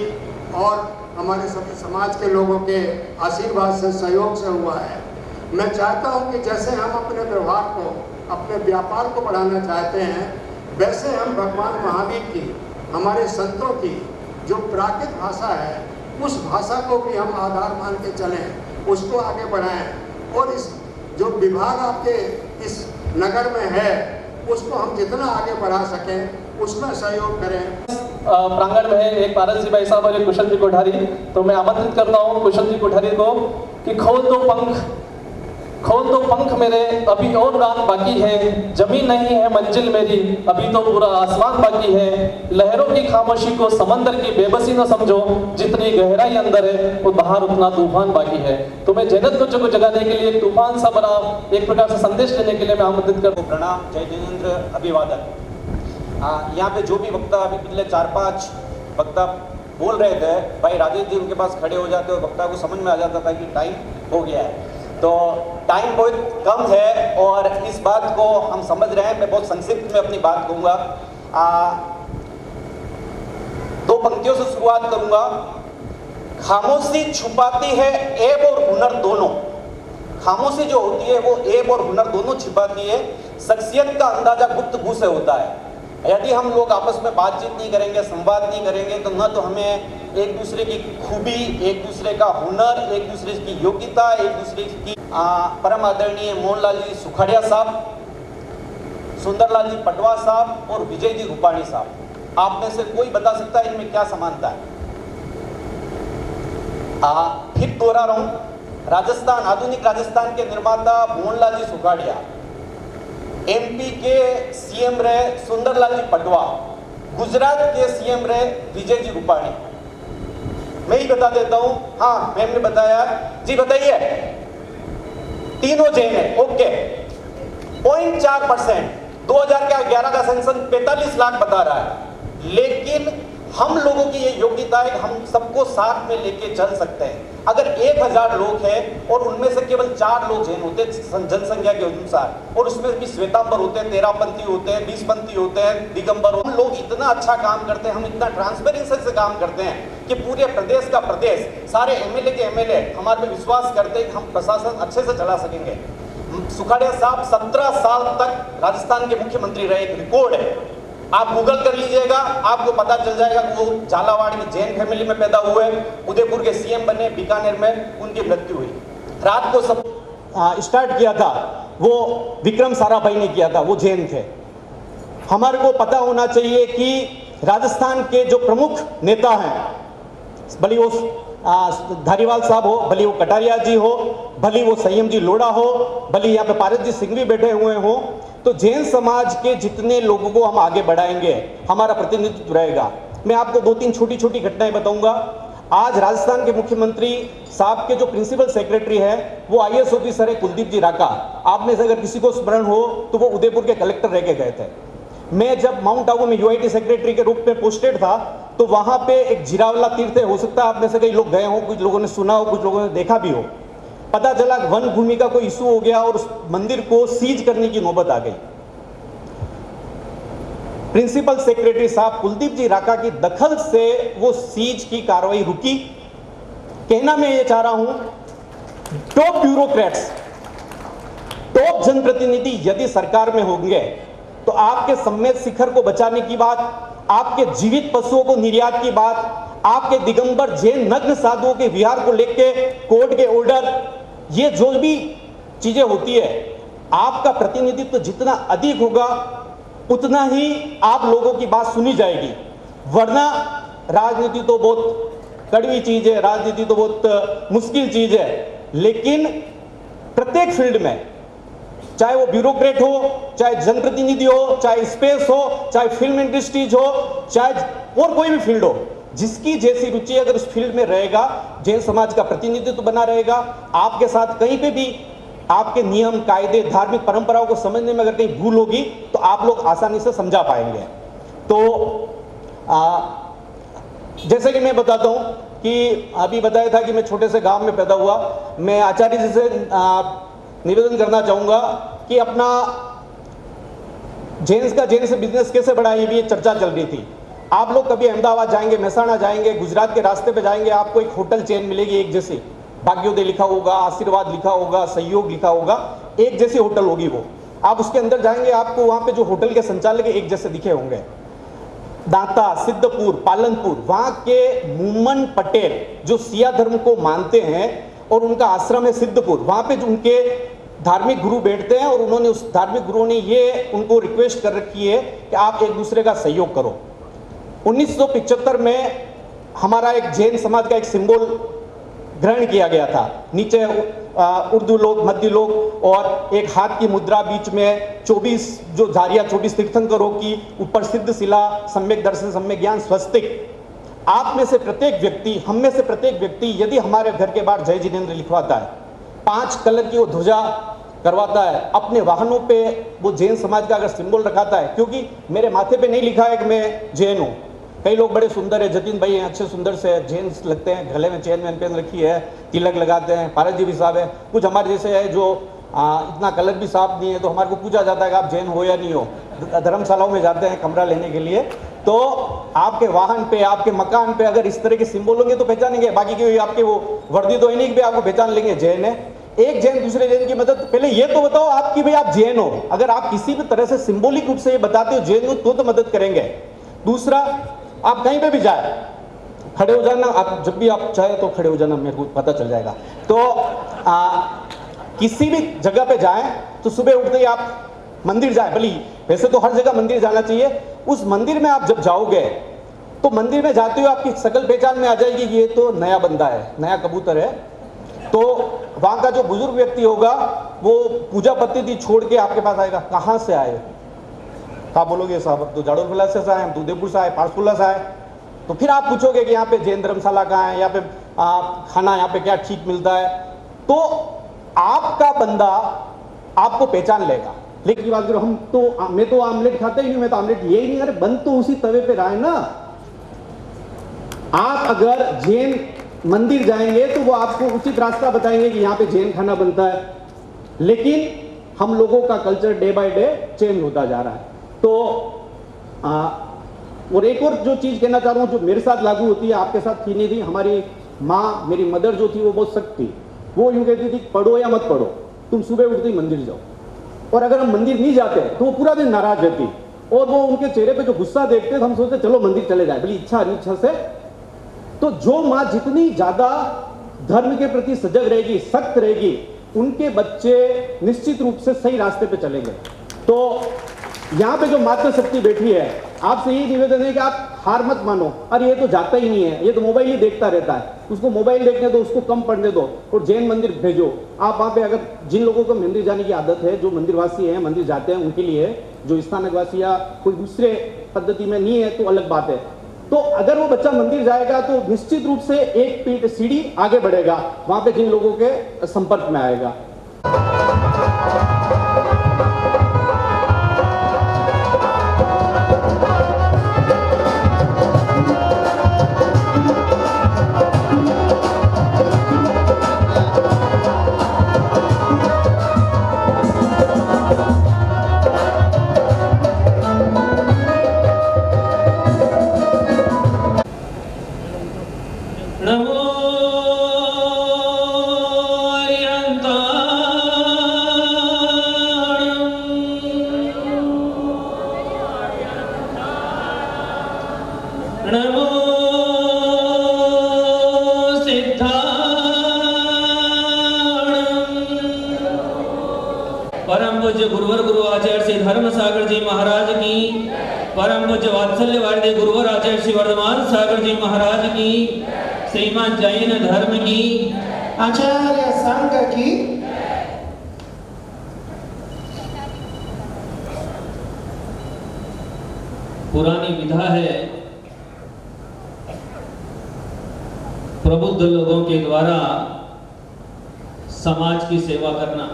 और हमारे सभी समाज के लोगों के आशीर्वाद से, सहयोग से हुआ है। मैं चाहता हूँ कि जैसे हम अपने व्यवहार को, अपने व्यापार को बढ़ाना चाहते हैं, वैसे हम भगवान महावीर की, हमारे संतों की जो प्राकृत भाषा है, उस भाषा को भी हम आधार मान के चलें, उसको आगे बढ़ाएं और इस जो विभाग आपके इस नगर में है उसको हम जितना आगे बढ़ा सकें उसमें सहयोग करें। प्रांगण में एक पारस जी भाई साहब और एक कुशल जी कोठारी, तो मैं आमंत्रित करता हूँ कुशल जी कोठारी को कि खोल दो पंख मेरे, अभी और उड़ान बाकी है, जमीन नहीं है मंजिल मेरी, अभी तो पूरा आसमान बाकी है, लहरों की खामोशी को समंदर की बेबसी न समझो, जितनी गहराई अंदर है वो बाहर उतना तूफान बाकी है। तो मैं जन्नत को जगाने के लिए तूफान सा बड़ा एक प्रकार से संदेश देने के लिए मैं आमंत्रित करता हूँ। प्रणाम, जय जिनेंद्र, अभिवादन। यहाँ पे जो भी वक्ता अभी पिछले 4-5 वक्ता बोल रहे थे, भाई राजेश जी उनके पास खड़े हो जाते और वक्ता को समझ में आ जाता था कि टाइम हो गया है। तो टाइम बहुत कम है और इस बात को हम समझ रहे हैं। मैं बहुत संक्षिप्त में अपनी बात कहूँगा। 2 पंक्तियों से शुरुआत करूँगा। खामोशी छुपाती है ऐब और हुनर दोनों। खामोशी जो होती है वो ऐब और हुनर दोनों छिपाती है। शख्सियत का अंदाजा गुप्त गू से होता है। यदि हम लोग आपस में बातचीत नहीं करेंगे, संवाद नहीं करेंगे, तो न तो हमें एक दूसरे की खूबी, एक दूसरे का हुनर, एक दूसरे की योग्यता, एक दूसरे की परम आदरणीय मोहनलाल जी सुखाड़िया साहब, सुंदरलाल जी पटवा साहब और विजय जी रूपाणी साहब, आप में से कोई बता सकता है इनमें क्या समानता है? फिर दोहरा रहा हूं, राजस्थान, आधुनिक राजस्थान के निर्माता मोहनलाल जी सुखाड़िया, एमपी के सीएम रहे सुंदरलाल जी पटवा, गुजरात के सीएम रहे विजय जी रूपाणी। मैं ही बता देता हूं। हाँ, मैम ने बताया जी, बताइए। तीनों जैन है, ओके। 0.4%, 2011 का सेंसन 45 लाख बता रहा है, लेकिन हम लोगों की ये योग्यता है कि हम सबको साथ में लेके चल सकते हैं। अगर 1000 लोग हैं और उनमें से केवल 4 लोग जैन होते हैं जनसंख्या के अनुसार, और उसमें भी श्वेतांबर होते हैं, 13पंथी होते हैं, 20पंथी होते हैं, दिगंबर, हम लोग इतना अच्छा काम करते हैं, हम इतना ट्रांसपेरेंसी से काम करते हैं कि पूरे प्रदेश का प्रदेश, सारे एमएलए के एमएलए हमारे पे विश्वास करते हैं कि हम प्रशासन अच्छे से चला सकेंगे। सुखाड़िया साहब 17 साल तक राजस्थान के मुख्यमंत्री रहे, एक रिकॉर्ड है। आप गूगल कर लीजिएगा, आपको पता चल जाएगा कि वो झालावाड़ की जैन फैमिली में पैदा हुए, उदयपुर के सीएम बने, बीकानेर में उनकी मृत्यु हुई। रात को सब स्टार्ट किया था वो विक्रम साराभाई ने किया था, वो जैन थे। हमारे को पता होना चाहिए कि राजस्थान के जो प्रमुख नेता हैं, भले वो धारीवाल साहब हो, भले वो कटारिया जी हो, भले वो संयम जी लोढ़ा हो, भले यहाँ पे पारस जी सिंघवी बैठे हुए हो, तो जैन समाज के जितने लोगों को हम आगे बढ़ाएंगे हमारा प्रतिनिधित्व रहेगा। मैं आपको 2-3 छोटी छोटी घटनाएं बताऊंगा। आज राजस्थान के मुख्यमंत्री साहब के जो प्रिंसिपल सेक्रेटरी है वो आईएएस ऑफिसर है कुलदीप जी राका। आप में से अगर किसी को स्मरण हो तो वो उदयपुर के कलेक्टर रह के गए थे। मैं जब माउंट आबू में यूआईटी सेक्रेटरी के रूप में पोस्टेड था तो वहां पे एक जीरावला तीर्थ है, हो सकता है आप में से कई लोग गए हो, कुछ लोगों ने सुना हो, कुछ लोगों ने देखा भी हो। पता चला वन भूमि का कोई इशू हो गया और उस मंदिर को सीज करने की नौबत आ गई। प्रिंसिपल सेक्रेटरी साहब कुलदीप जी राका की दखल से वो सीज की कार्रवाई रुकी। कहना मैं ये चाह रहा हूं, टॉप ब्यूरोक्रेट्स, टॉप जनप्रतिनिधि यदि सरकार में होंगे तो आपके सम्मेद शिखर को बचाने की बात, आपके जीवित पशुओं को निर्यात की बात, आपके दिगंबर जैन नग्न साधुओं के विहार को लेके कोर्ट के ऑर्डर, ये जो भी चीजें होती है, आपका प्रतिनिधित्व जितना अधिक होगा उतना ही आप लोगों की बात सुनी जाएगी। वरना राजनीति तो बहुत कड़वी चीज है, राजनीति तो बहुत मुश्किल चीज है, लेकिन प्रत्येक फील्ड में, चाहे वो ब्यूरोक्रेट हो, चाहे जनप्रतिनिधि हो, चाहे स्पेस हो, चाहे फिल्म इंडस्ट्रीज हो, चाहे और कोई भी फील्ड हो, जिसकी जैसी रुचि अगर उस फील्ड में रहेगा, जैन समाज का प्रतिनिधित्व बना रहेगा। आपके साथ कहीं पे भी आपके नियम कायदे धार्मिक परंपराओं को समझने में अगर कहीं भूल होगी तो आप लोग आसानी से समझा पाएंगे। तो जैसे कि मैं बताता हूँ कि अभी बताया था कि मैं छोटे से गांव में पैदा हुआ। मैं आचार्य जी से निवेदन करना चाहूँगा कि अपना जेन्स का जेन्स बिजनेस कैसे बढ़ाएं, ये भी चर्चा चल रही थी। आप लोग कभी अहमदाबाद जाएंगे, महसाणा जाएंगे, गुजरात के रास्ते पे जाएंगे, आपको एक होटल चेन मिलेगी एक जैसी, भाग्योदय लिखा होगा, आशीर्वाद लिखा होगा, सहयोग लिखा होगा, एक जैसी होटल होगी वो। आप उसके अंदर जाएंगे, आपको वहाँ पे जो होटल के संचालक एक जैसे दिखे होंगे। दांता, सिद्धपुर, पालनपुर, वहाँ के मूमन पटेल जो सिया धर्म को मानते हैं और उनका आश्रम है सिद्धपुर, वहाँ पे जो उनके धार्मिक गुरु बैठते हैं और उन्होंने उस धार्मिक गुरुओं ने ये उनको रिक्वेस्ट कर रखी है कि आप एक दूसरे का सहयोग करो। 1975 में हमारा एक जैन समाज का एक सिंबल ग्रहण किया गया था। नीचे उर्दू लोग, मध्य लोग और एक हाथ की मुद्रा, बीच में 24 जो धारियां 24 तीर्थंकरों की, ऊपर सिद्ध शिला, सम्यक दर्शन, सम्यक ज्ञान, स्वस्तिक। आप में से प्रत्येक व्यक्ति, हम में से प्रत्येक व्यक्ति यदि हमारे घर के बाहर जय जिनेंद्र लिखवाता है, 5 कलर की वो ध्वजा करवाता है, अपने वाहनों पे वो जैन समाज का अगर सिंबल रखाता है, क्योंकि मेरे माथे पे नहीं लिखा है कि मैं जैन हूँ। कई लोग बड़े सुंदर है, जतिन भाई हैं, अच्छे सुंदर से जैन लगते हैं, गले में चेन वैन पहन रखी है, तिलक लगाते हैं, पारस जी भी साहब है। कुछ हमारे जैसे है जो इतना कलर भी साफ नहीं है, तो हमारे को पूछा जाता है कि आप जैन हो या नहीं हो। धर्मशालाओं में जाते हैं कमरा लेने के लिए, तो आपके वाहन पे, आपके मकान पे अगर इस तरह के सिंबल होंगे तो पहचानेंगे। बाकी की आपके वो वर्दी तो नहीं कि आपको पहचान लेंगे जैन है। एक जैन दूसरे जैन की मदद, पहले ये तो बताओ आपकी भाई आप जैन हो। अगर आप किसी भी तरह से सिंबॉलिक रूप से ये बताते हो जैन हो तो मदद करेंगे। दूसरा, आप कहीं पे भी जाए, खड़े हो जाना, आप जब भी आप चाहे तो खड़े हो जाना, मेरे को पता चल जाएगा। तो किसी भी जगह पे जाएं तो सुबह उठते ही आप मंदिर जाए, भली वैसे तो हर जगह मंदिर जाना चाहिए, उस मंदिर में आप जब जाओगे तो मंदिर में जाते हुए आपकी शकल पहचान में आ जाएगी, ये तो नया बंदा है, नया कबूतर है। तो वहाँ का जो बुजुर्ग व्यक्ति होगा वो पूजा पद्धति छोड़ के आपके पास आएगा, कहाँ से आए? आप बोलोगे साहब तो जाडोरफला से आए, हम तो उदयपुर से आए, पारसपुला से आए। तो फिर आप पूछोगे कि यहाँ पे जैन धर्मशाला कहाँ है, यहाँ पे खाना यहाँ पे क्या ठीक मिलता है, तो आपका बंदा आपको पहचान लेगा। लेकिन बात करो, हम तो, मैं तो आमलेट खाता ही नहीं, मैं तो आमलेट ये ही नहीं, अरे बन तो उसी तवे पे रहा है ना। आप अगर जैन मंदिर जाएंगे तो वो आपको उचित रास्ता बताएंगे कि यहाँ पे जैन खाना बनता है, लेकिन हम लोगों का culture day by day change होता जा रहा है। तो और एक और जो चीज कहना चाह रहा हूँ जो मेरे साथ लागू होती है, आपके साथ थी नहीं थी। हमारी माँ, मेरी मदर जो थी वो बहुत सख्त थी। वो यूं कहती थी पढ़ो या मत पढ़ो, तुम सुबह उठते ही मंदिर जाओ। और अगर हम मंदिर नहीं जाते तो वो पूरा दिन नाराज रहती, और वो उनके चेहरे पे जो गुस्सा देखते तो हम सोचते चलो मंदिर चले जाए, भली इच्छा अनिच्छा से। तो जो माँ जितनी ज्यादा धर्म के प्रति सजग रहेगी, सख्त रहेगी, उनके बच्चे निश्चित रूप से सही रास्ते पे चलेंगे। तो यहाँ पे जो मातृ शक्ति बैठी है, आपसे यही निवेदन है कि आप हार मत मानो। अरे ये तो जाता ही नहीं है, ये तो मोबाइल ही देखता रहता है, उसको मोबाइल देखने दो, उसको कम पढ़ने दो और जैन मंदिर भेजो। आप वहाँ पे अगर जिन लोगों को मंदिर जाने की आदत है, जो मंदिरवासी हैं, मंदिर जाते हैं, उनके लिए, जो स्थानकवासी या कोई दूसरे पद्धति में नहीं है तो अलग बात है। तो अगर वो बच्चा मंदिर जाएगा तो निश्चित रूप से एक पीठ सीढ़ी आगे बढ़ेगा, वहाँ पे जिन लोगों के संपर्क में आएगा। परम पूज्य गुरुवर गुरु आचार्य श्री धर्म सागर जी महाराज की, परम पूज्य वात्सल्य वारिधि गुरुवर आचार्य श्री वर्धमान सागर जी महाराज की, श्रीमान जैन धर्म की, आचार्य संघ की, पुरानी विधा है प्रबुद्ध लोगों के द्वारा समाज की सेवा करना।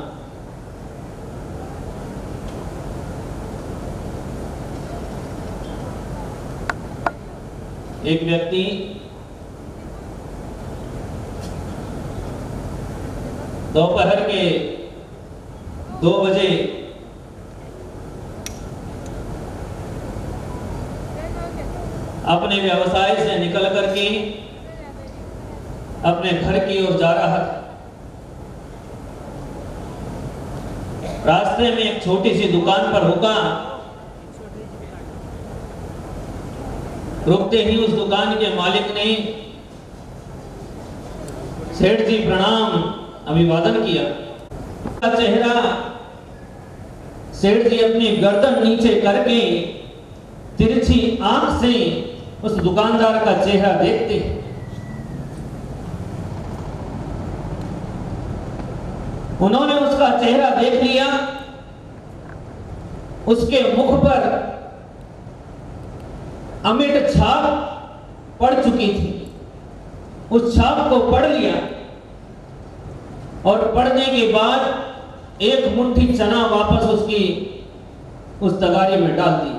एक व्यक्ति दोपहर के 2 बजे अपने व्यवसाय से निकल करके अपने घर की ओर जा रहा था। रास्ते में एक छोटी सी दुकान पर रुका। रुकते ही उस दुकान के मालिक ने सेठ जी प्रणाम अभिवादन किया। चेहरा सेठ जी अपनी गर्दन नीचे करके तिरछी आंख से उस दुकानदार का चेहरा देखते। उन्होंने उसका चेहरा देख लिया। उसके मुख पर अमिट छाप पड़ चुकी थी। उस छाप को पढ़ लिया और पढ़ने के बाद एक मुट्ठी चना वापस उसकी उस तगारी में डाल दी।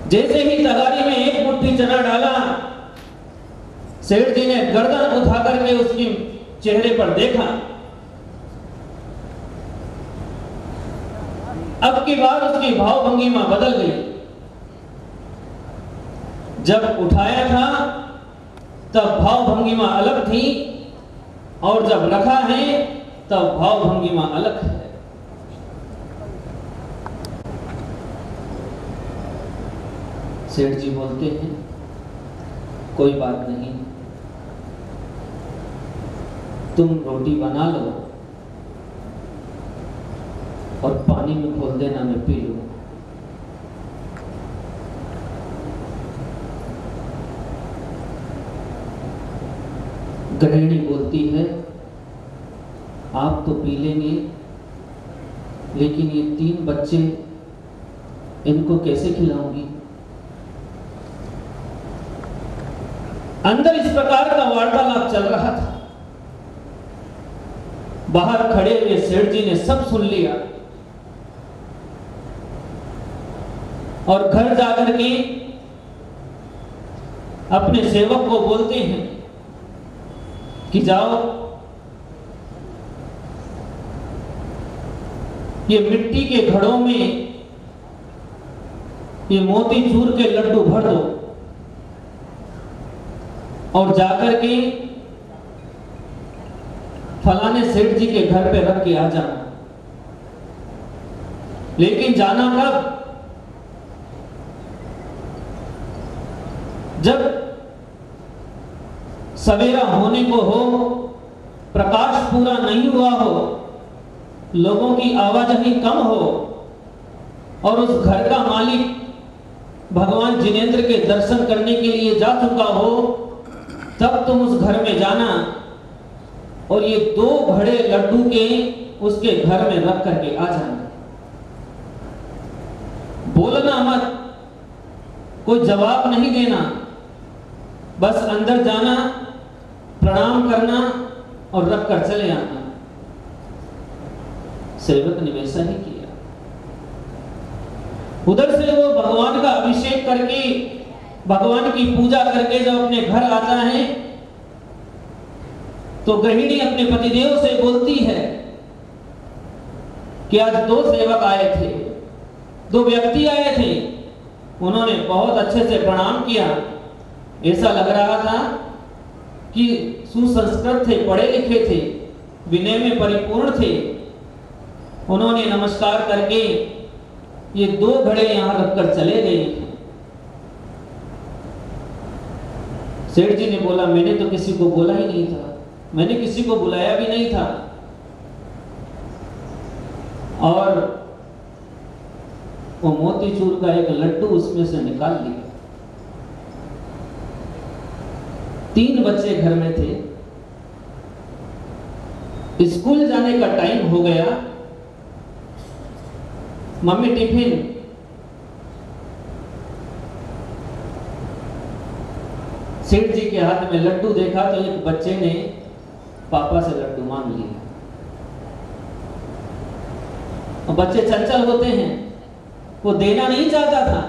जैसे ही तगारी में एक मुट्ठी चना डाला, सेठ जी ने गर्दन उठा करके उसके चेहरे पर देखा। अब की बार उसकी भावभंगिमा बदल गई। जब उठाया था तब भावभंगिमा अलग थी और जब रखा है तब भावभंगिमा अलग है। सेठ जी बोलते हैं, कोई बात नहीं, तुम रोटी बना लो और पानी में खोल देना, मैं पी लूं। गृहिणी बोलती है, आप तो पी लेंगे, लेकिन ये 3 बच्चे, इनको कैसे खिलाऊंगी? अंदर इस प्रकार का वार्तालाप चल रहा था। बाहर खड़े हुए सेठ जी ने सब सुन लिया और घर जाकर के अपने सेवक को बोलते हैं कि जाओ, ये मिट्टी के घड़ों में ये मोतीचूर के लड्डू भर दो और जाकर के फलाने सेठ जी के घर पे रख के आ जाना। लेकिन जाना कब? जब सवेरा होने को हो, प्रकाश पूरा नहीं हुआ हो, लोगों की आवाजाही कम हो और उस घर का मालिक भगवान जिनेंद्र के दर्शन करने के लिए जा चुका हो, तब तुम उस घर में जाना और ये 2 घड़े लड्डू के उसके घर में रख करके आ जाना। बोलना मत, कोई जवाब नहीं देना, बस अंदर जाना, प्रणाम करना और रख कर चले आना। सेवक ने वैसा ही किया। उधर से वो भगवान का अभिषेक करके, भगवान की पूजा करके जब अपने घर आता है तो गृहिणी अपने पतिदेव से बोलती है कि आज 2 सेवक आए थे, 2 व्यक्ति आए थे, उन्होंने बहुत अच्छे से प्रणाम किया। ऐसा लग रहा था कि सुसंस्कृत थे, पढ़े लिखे थे, विनय में परिपूर्ण थे। उन्होंने नमस्कार करके ये 2 घड़े यहां रखकर चले गए। सेठ जी ने बोला, मैंने तो किसी को बोला ही नहीं था, मैंने किसी को बुलाया भी नहीं था। और वो मोतीचूर का एक लड्डू उसमें से निकाल लिया। 3 बच्चे घर में थे। स्कूल जाने का टाइम हो गया। मम्मी टिफिन, सेठ जी के हाथ में लड्डू देखा तो एक बच्चे ने पापा से लड्डू मांग लिया। और बच्चे चंचल होते हैं, वो देना नहीं चाहता था,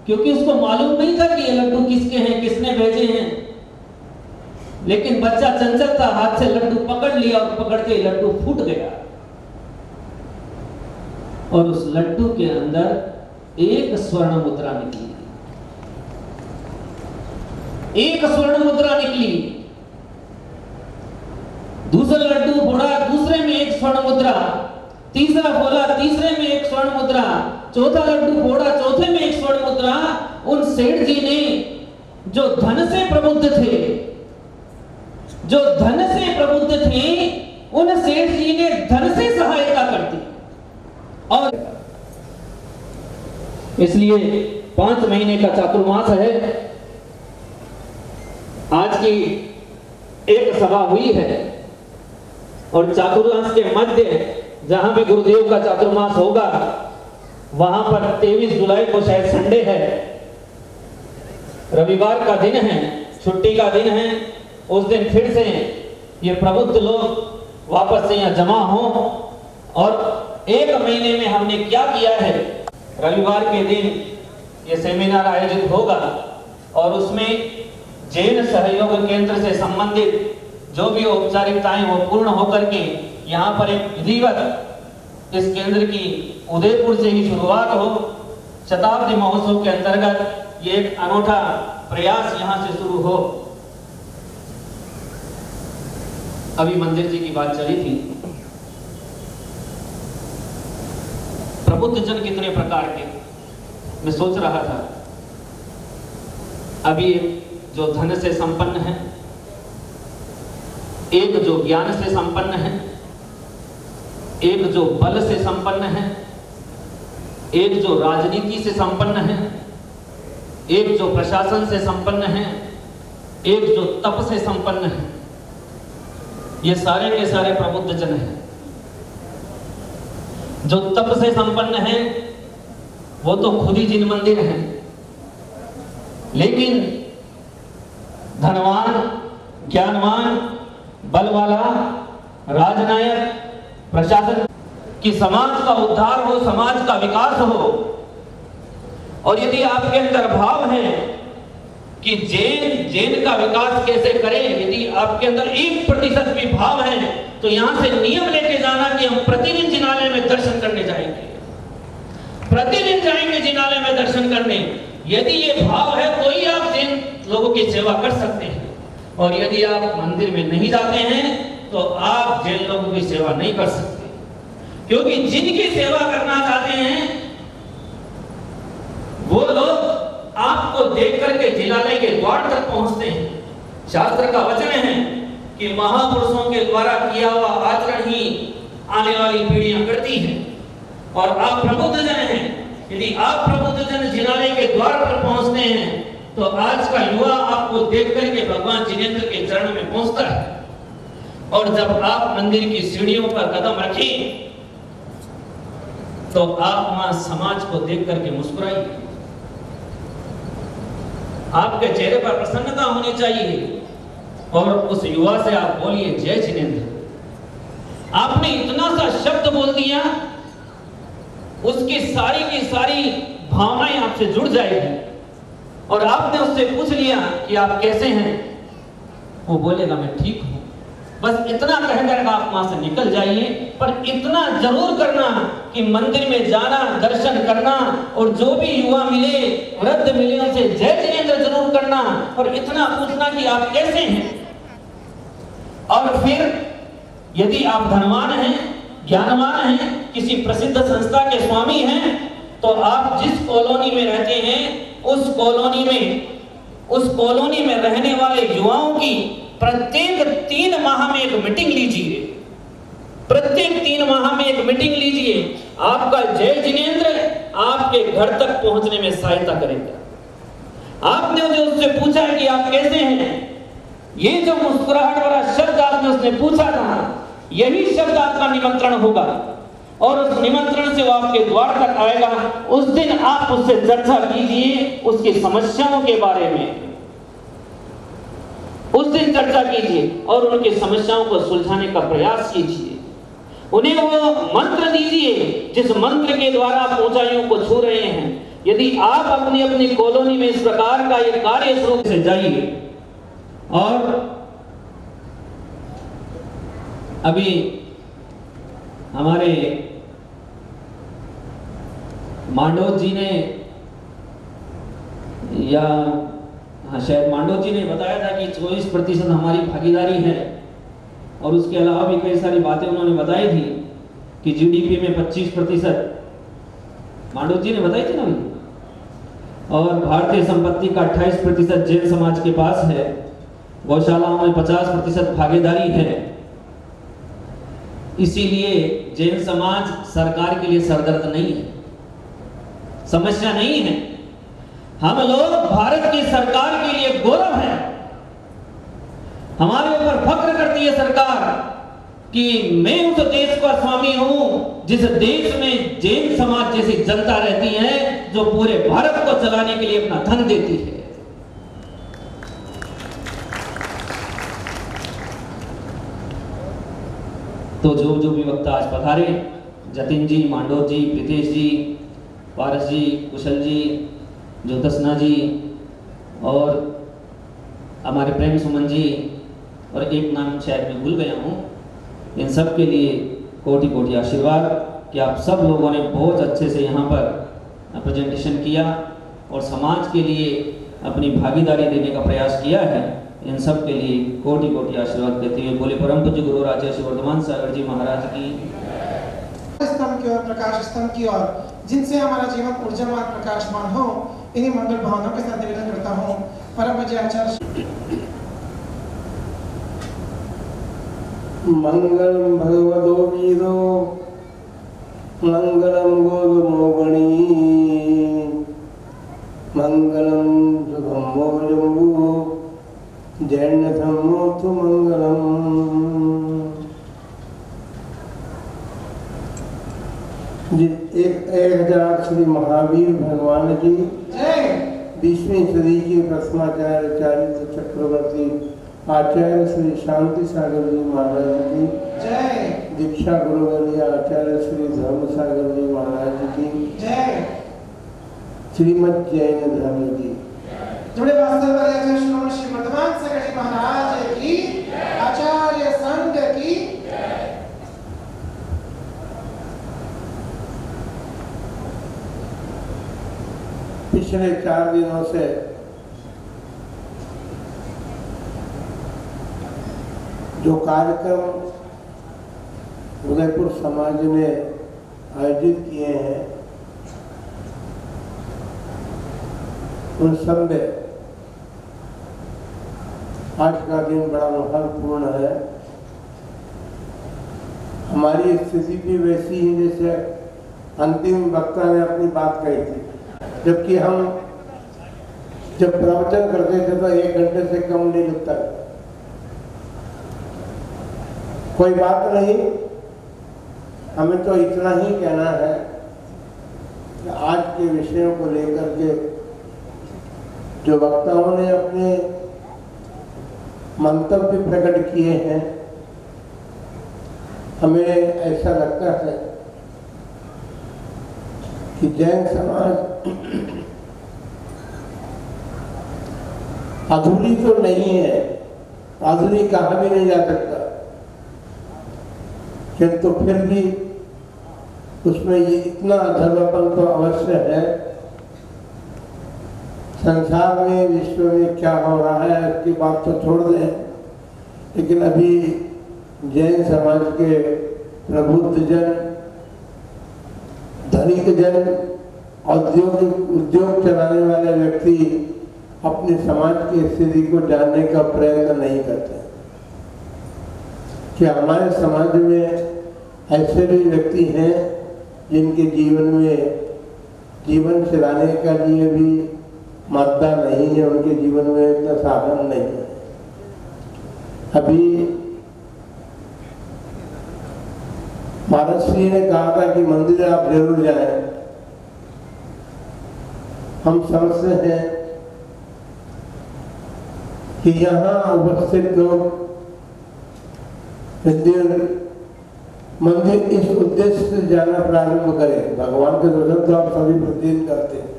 क्योंकि उसको मालूम नहीं था कि ये लड्डू किसके हैं, किसने भेजे हैं। लेकिन बच्चा चंचल था, हाथ से लड्डू पकड़ लिया और पकड़ते ही लड्डू फूट गया और उस लड्डू के अंदर एक स्वर्ण मुद्रा निकली। एक स्वर्ण मुद्रा निकली। दूसरा लड्डू फोड़ा, दूसरे में एक स्वर्ण मुद्रा। तीसरा फोड़ा, तीसरे में एक स्वर्ण मुद्रा। चौथा लड्डू फोड़ा, चौथे में एक स्वर्ण मुद्रा। उन सेठ जी ने, जो धन से प्रबुद्ध थे, जो धन से प्रबुद्ध थे, उन सेठ जी ने धन से सहायता कर दी। और इसलिए 5 महीने का चातुर्मास है। आज की एक सभा हुई है और चातुर्मास के मध्य जहां पे गुरुदेव का चातुर्मास होगा, वहां पर 23 जुलाई को शायद संडे है, रविवार का दिन है, छुट्टी का दिन है। उस दिन फिर से ये प्रबुद्ध लोग वापस से यहाँ जमा हो। और 1 महीने में हमने क्या किया है, रविवार के दिन ये सेमिनार आयोजित होगा और उसमें जैन सहयोग केंद्र से संबंधित जो भी औपचारिकताएं वो पूर्ण होकर के यहाँ पर एक विधिवत इस केंद्र की उदयपुर से ही शुरुआत हो। शताब्दी महोत्सव के अंतर्गत ये एक अनूठा प्रयास यहाँ से शुरू हो। अभी मंदिर जी की बात चली थी। प्रबुद्ध जन कितने प्रकार के, मैं सोच रहा था। अभी जो धन से संपन्न है, एक जो ज्ञान से संपन्न है, एक जो बल से संपन्न है, एक जो राजनीति से संपन्न है, एक जो प्रशासन से संपन्न है, एक जो तप से संपन्न है। ये सारे के सारे प्रबुद्ध जन हैं। जो तप से संपन्न है वो तो खुद ही जिन मंदिर हैं, लेकिन धनवान, ज्ञानवान, बल वाला, राजनायक, प्रशासन कि समाज का उद्धार हो, समाज का विकास हो। और यदि आपके अंदर भाव है कि जैन का विकास कैसे करें, यदि आपके अंदर 1% भी भाव है तो यहां से नियम लेके जाना कि हम प्रतिदिन जिनालय में दर्शन करने जाएंगे, प्रतिदिन जाएंगे जिनालय में दर्शन करने। यदि ये भाव है तो ही आप जैन लोगों की सेवा कर सकते हैं। और यदि आप मंदिर में नहीं जाते हैं तो आप जैन लोगों की सेवा नहीं कर सकते, क्योंकि जिनकी सेवा करना चाहते हैं वो लोग आपको देख करके जिनालय के द्वार तक पहुंचते हैं। शास्त्र का वचन है कि महापुरुषों के द्वारा किया हुआ आचरण ही आने वाली पीढ़ियां करती हैं। और आप प्रबुद्ध जन हैं, यदि आप प्रबुद्ध जन जिनालय के द्वार पर पहुंचते हैं तो आज का युवा आपको देख करके भगवान जिनेंद्र के चरण में पहुंचता है। और जब आप मंदिर की सीढ़ियों पर कदम रखें तो आप वहां समाज को देख करके मुस्कुराइए। आपके चेहरे पर प्रसन्नता होनी चाहिए और उस युवा से आप बोलिए जय जिनेंद्र। आपने इतना सा शब्द बोल दिया, उसकी सारी की सारी भावनाएं आपसे जुड़ जाएगी। और आपने उससे पूछ लिया कि आप कैसे हैं, वो बोलेगा मैं ठीक हूं। बस इतना कहकर आप वहां से निकल जाइए, पर इतना जरूर करना कि मंदिर में जाना, दर्शन करना और जो भी युवा मिले, वृद्ध मिले, उनसे जय जिनेंद्र जरूर करना और इतना पूछना कि आप कैसे हैं। और फिर यदि आप धनवान हैं, ज्ञानवान हैं, किसी प्रसिद्ध संस्था के स्वामी हैं, तो आप जिस कॉलोनी में रहते हैं उस कॉलोनी में रहने वाले युवाओं की प्रत्येक 3 माह में एक मीटिंग लीजिए। प्रत्येक 3 माह में एक मीटिंग लीजिए। आपका जय जिनेंद्र आपके घर तक पहुंचने में सहायता करेगा। आपने जो उससे पूछा है कि आप कैसे हैं, ये जो मुस्कुराहट वाला शब्द आपने उसने पूछा था, यही शब्द आपका निमंत्रण होगा और उस निमंत्रण से वो आपके द्वार तक आएगा। उस दिन आप उससे चर्चा कीजिए, उसकी समस्याओं के बारे में उस दिन चर्चा कीजिए और उनकी समस्याओं को सुलझाने का प्रयास कीजिए। उन्हें वो मंत्र दीजिए जिस मंत्र के द्वारा आप ऊंचाइयों को छू रहे हैं, यदि आप अपनी अपनी कॉलोनी में इस प्रकार का एक कार्य शुरू से जाइए। और अभी हमारे मांडोज जी ने या हाँ शायद मांडोज जी ने बताया था कि 24% हमारी भागीदारी है, और उसके अलावा भी कई सारी बातें उन्होंने बताई थी कि जीडीपी में 25% मांडोज जी ने बताई थी ना, और भारतीय संपत्ति का 28% जैन समाज के पास है, गौशालाओं में 50% भागीदारी है। इसीलिए जैन समाज सरकार के लिए सरदर्द नहीं है, समस्या नहीं है। हम लोग भारत की सरकार के लिए गौरव है। हमारे ऊपर फख्र करती है सरकार कि मैं उस देश का स्वामी हूं जिस देश में जैन समाज जैसी जनता रहती है, जो पूरे भारत को चलाने के लिए अपना धन देती है। तो जो भी वक्ता आज पधारे, जतिन जी, मांडोज जी, प्रीतेश जी, पारस जी, कुशल जी, ज्योत्सना जी और हमारे प्रेम सुमन जी, और एक नाम शायद मैं भूल गया हूँ, इन सब के लिए कोटि कोटि आशीर्वाद कि आप सब लोगों ने बहुत अच्छे से यहाँ पर प्रेजेंटेशन किया और समाज के लिए अपनी भागीदारी देने का प्रयास किया है। इन सब के लिए कोटि कोटि आशीर्वाद देते हुए बोले परम पूज्य गुरु आचार्य श्री वर्धमान सागर जी महाराज की स्तंभ की ओर, प्रकाश स्तंभ की ओर, जिनसे हमारा जीवन ऊर्जावान प्रकाशमान हो, इन्हीं मंगल भावनाओं के साथ निवेदन करता हूँ। परम पूज्य आचार्य मंगलम भगवतो वीरो मंगलम गोधूमोगणी मंगलम सुगमो जम्बू जैनथमोतु मंगलम। एक 1000 श्री महावीर भगवान जी 20वीं सदी के प्रथमाचार्य चारित्र चक्रवर्ती आचार्य श्री शांति सागर जी महाराज की जय। दीक्षा गुरुवर्य आचार्य श्री धर्म सागर जी महाराज की जय। श्रीमद जैन धर्म की जुड़े वास्तव आचार्य श्री वर्धमान सागर जी महाराज की, आचार्य संघ की। पिछले 4 दिनों से जो कार्यक्रम उदयपुर समाज ने आयोजित किए हैं, उन सब में आज का दिन बड़ा महत्वपूर्ण है। हमारी स्थिति भी वैसी ही जैसे अंतिम वक्ता ने अपनी बात कही थी, जबकि हम जब प्रवचन करते थे तो 1 घंटे से कम नहीं लगता। कोई बात नहीं, हमें तो इतना ही कहना है कि आज के विषयों को लेकर के जो वक्ताओं ने अपने मंतव्य प्रकट किए हैं, हमें ऐसा लगता है कि जैन समाज अधूरी तो नहीं है, अधूरी कहा भी नहीं जा सकता, किंतु फिर भी उसमें ये इतना अधर्मपन तो अवश्य है। संसार में, विश्व में क्या हो रहा है उसकी बात तो छोड़ दें, लेकिन अभी जैन समाज के प्रबुद्ध जन, धनिक जन, उद्योग चलाने वाले व्यक्ति अपने समाज की स्थिति को जानने का प्रयत्न नहीं करते कि हमारे समाज में ऐसे भी व्यक्ति हैं जिनके जीवन में जीवन चलाने का लिए भी मात्रा नहीं है, उनके जीवन में इतना साधन नहीं है। अभी महाराज श्री ने कहा था कि मंदिर आप जरूर जाएं। हम समझते हैं कि यहाँ उपस्थित लोग मंदिर इस उद्देश्य से जाना प्रारंभ करें। भगवान के दर्शन तो आप सभी प्रतिदिन करते हैं,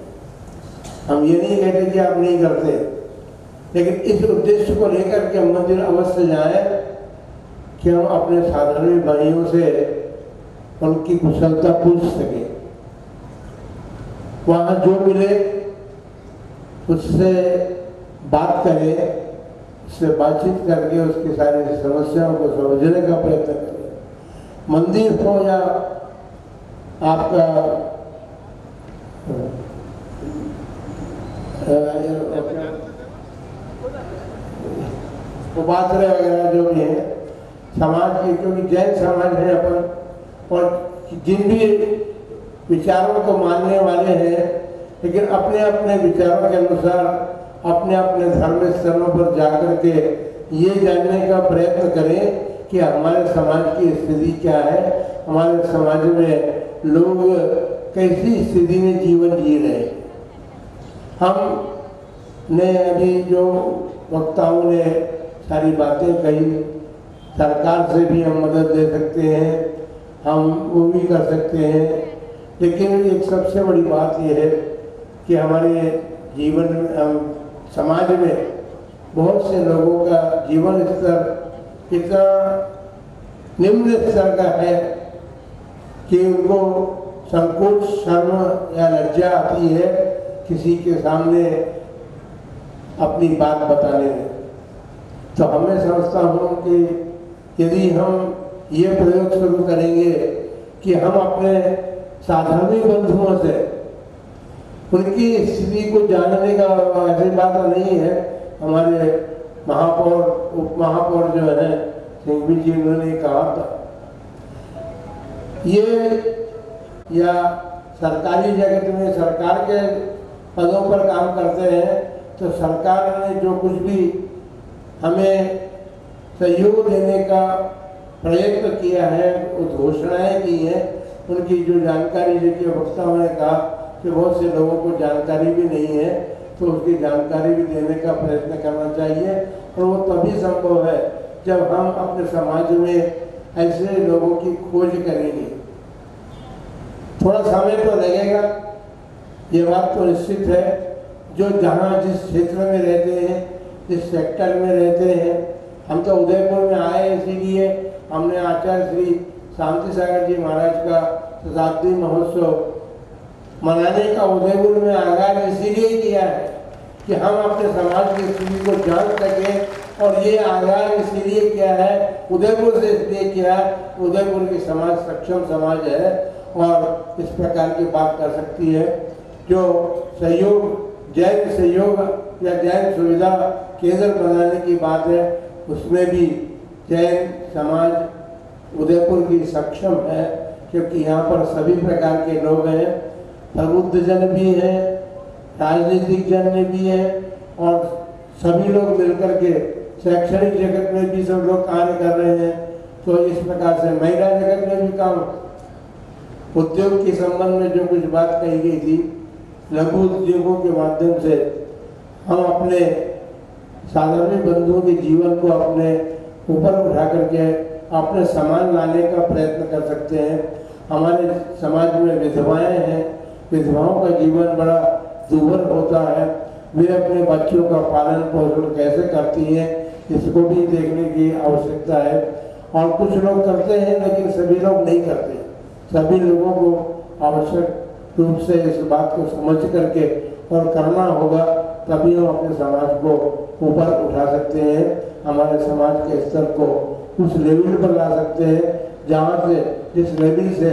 हम ये नहीं कहते कि आप नहीं करते, लेकिन इस उद्देश्य को लेकर के हम मंदिर अवश्य जाएं कि हम अपने साधारण भाइयों से उनकी कुशलता पूछ सके। वहाँ जो मिले उससे बात करें, उससे बातचीत करके उसकी सारी समस्याओं को समझने का प्रयत्न करें। मंदिर हो या आपका उपाध्याय वगैरह जो भी है समाज की, क्योंकि जैन समाज है अपन, और जिन भी विचारों को मानने वाले हैं, लेकिन अपने अपने विचारों के अनुसार अपने अपने धर्म स्थलों पर जाकर के ये जानने का प्रयत्न करें कि हमारे समाज की स्थिति क्या है, हमारे समाज में लोग कैसी स्थिति में जीवन जी रहे हैं। हमने अभी जो वक्ताओं ने सारी बातें कही, सरकार से भी हम मदद दे सकते हैं, हम वो भी कर सकते हैं, लेकिन एक सबसे बड़ी बात यह है कि हमारे जीवन में, समाज में बहुत से लोगों का जीवन स्तर इतना निम्न स्तर का है कि उनको संकोच, शर्म या लज्जा आती है किसी के सामने अपनी बात बताने में। तो हमें समझता हूँ कि यदि हम ये प्रयोग शुरू करेंगे कि हम अपने साधारण बंधुओं से उनकी स्थिति को जानने का, ऐसी बात नहीं है, हमारे महापौर, उप महापौर जो है सिंघवी जी, उन्होंने कहा था ये, या सरकारी जगत में सरकार के पदों पर काम करते हैं तो सरकार ने जो कुछ भी हमें सहयोग देने का प्रयत्न किया है, घोषणाएं की हैं, उनकी जो जानकारी, जैसे वक्ताओं ने कहा कि बहुत से लोगों को जानकारी भी नहीं है, तो उसकी जानकारी भी देने का प्रयत्न करना चाहिए। और वो तभी संभव है जब हम अपने समाज में ऐसे लोगों की खोज करेंगे। थोड़ा समय तो लगेगा, ये बात तो निश्चित है। जो जहाँ जिस क्षेत्र में रहते हैं, जिस सेक्टर में रहते हैं, हम तो उदयपुर में आए इसीलिए हमने आचार्य श्री शांति सागर जी महाराज का शताब्दी महोत्सव मनाने का उदयपुर में आगाज इसीलिए किया है कि हम अपने समाज की स्थिति को जान सकें। और ये आगाज इसीलिए किया है, उदयपुर से इसलिए किया है, उदयपुर की समाज सक्षम समाज है और इस प्रकार की बात कर सकती है। जो सहयोग, जैन सहयोग या जैन सुविधा केंद्र बनाने की बात है, उसमें भी जैन समाज उदयपुर की सक्षम है, क्योंकि यहाँ पर सभी प्रकार के लोग हैं, प्रबुद्ध जन भी हैं, राजनीतिक जन भी हैं, और सभी लोग मिलकर के शैक्षणिक जगत में भी सब लोग कार्य कर रहे हैं। तो इस प्रकार से महिला जगत में भी काम, उद्योग के संबंध में जो कुछ बात कही गई थी, लघु उद्योगों के माध्यम से हम अपने साधारण बंधुओं के जीवन को अपने ऊपर उठा करके अपने समान लाने का प्रयत्न कर सकते हैं। हमारे समाज में विधवाएं हैं, विधवाओं का जीवन बड़ा दुर्भर होता है, वे अपने बच्चों का पालन पोषण कैसे करती हैं, इसको भी देखने की आवश्यकता है। और कुछ लोग करते हैं लेकिन सभी लोग नहीं करते। सभी लोगों को आवश्यक रूप से इस बात को समझ करके और करना होगा, तभी हम अपने समाज को ऊपर उठा सकते हैं, हमारे समाज के स्तर को उस लेवल पर ला सकते हैं जहाँ से, जिस लेवल से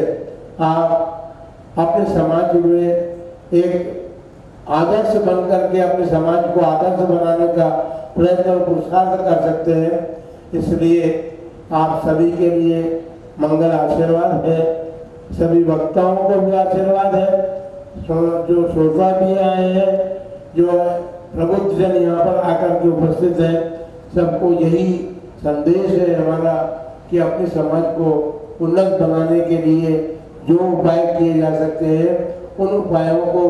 आप अपने समाज में एक आदर्श बन करके अपने समाज को आदर्श बनाने का प्रयत्न और पुरुषार्थ कर सकते हैं। इसलिए आप सभी के लिए मंगल आशीर्वाद है, सभी वक्ताओं को भी आशीर्वाद है, जो श्रोता भी आए हैं, जो प्रबुद्ध जन यहाँ पर आकर के उपस्थित है, सबको यही संदेश है हमारा कि अपने समाज को उन्नत बनाने के लिए जो उपाय किए जा सकते हैं, उन उपायों को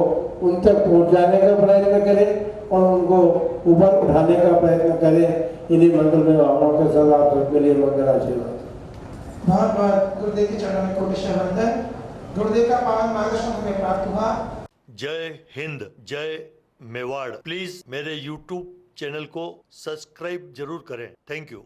उन तक पहुँचाने का प्रयत्न करें और उनको ऊपर उठाने का प्रयत्न करें। इन्हीं मंगलमय भावनाओं के साथ आप सबके लिए मंगल आशीर्वाद। बहुत बहुत गुरुदेव के चरणों में कोटिशः वंदन। गुरुदेव का पावन मार्गदर्शन हमें प्राप्त हुआ। जय हिंद, जय मेवाड़। प्लीज मेरे YouTube चैनल को सब्सक्राइब जरूर करें। Thank you.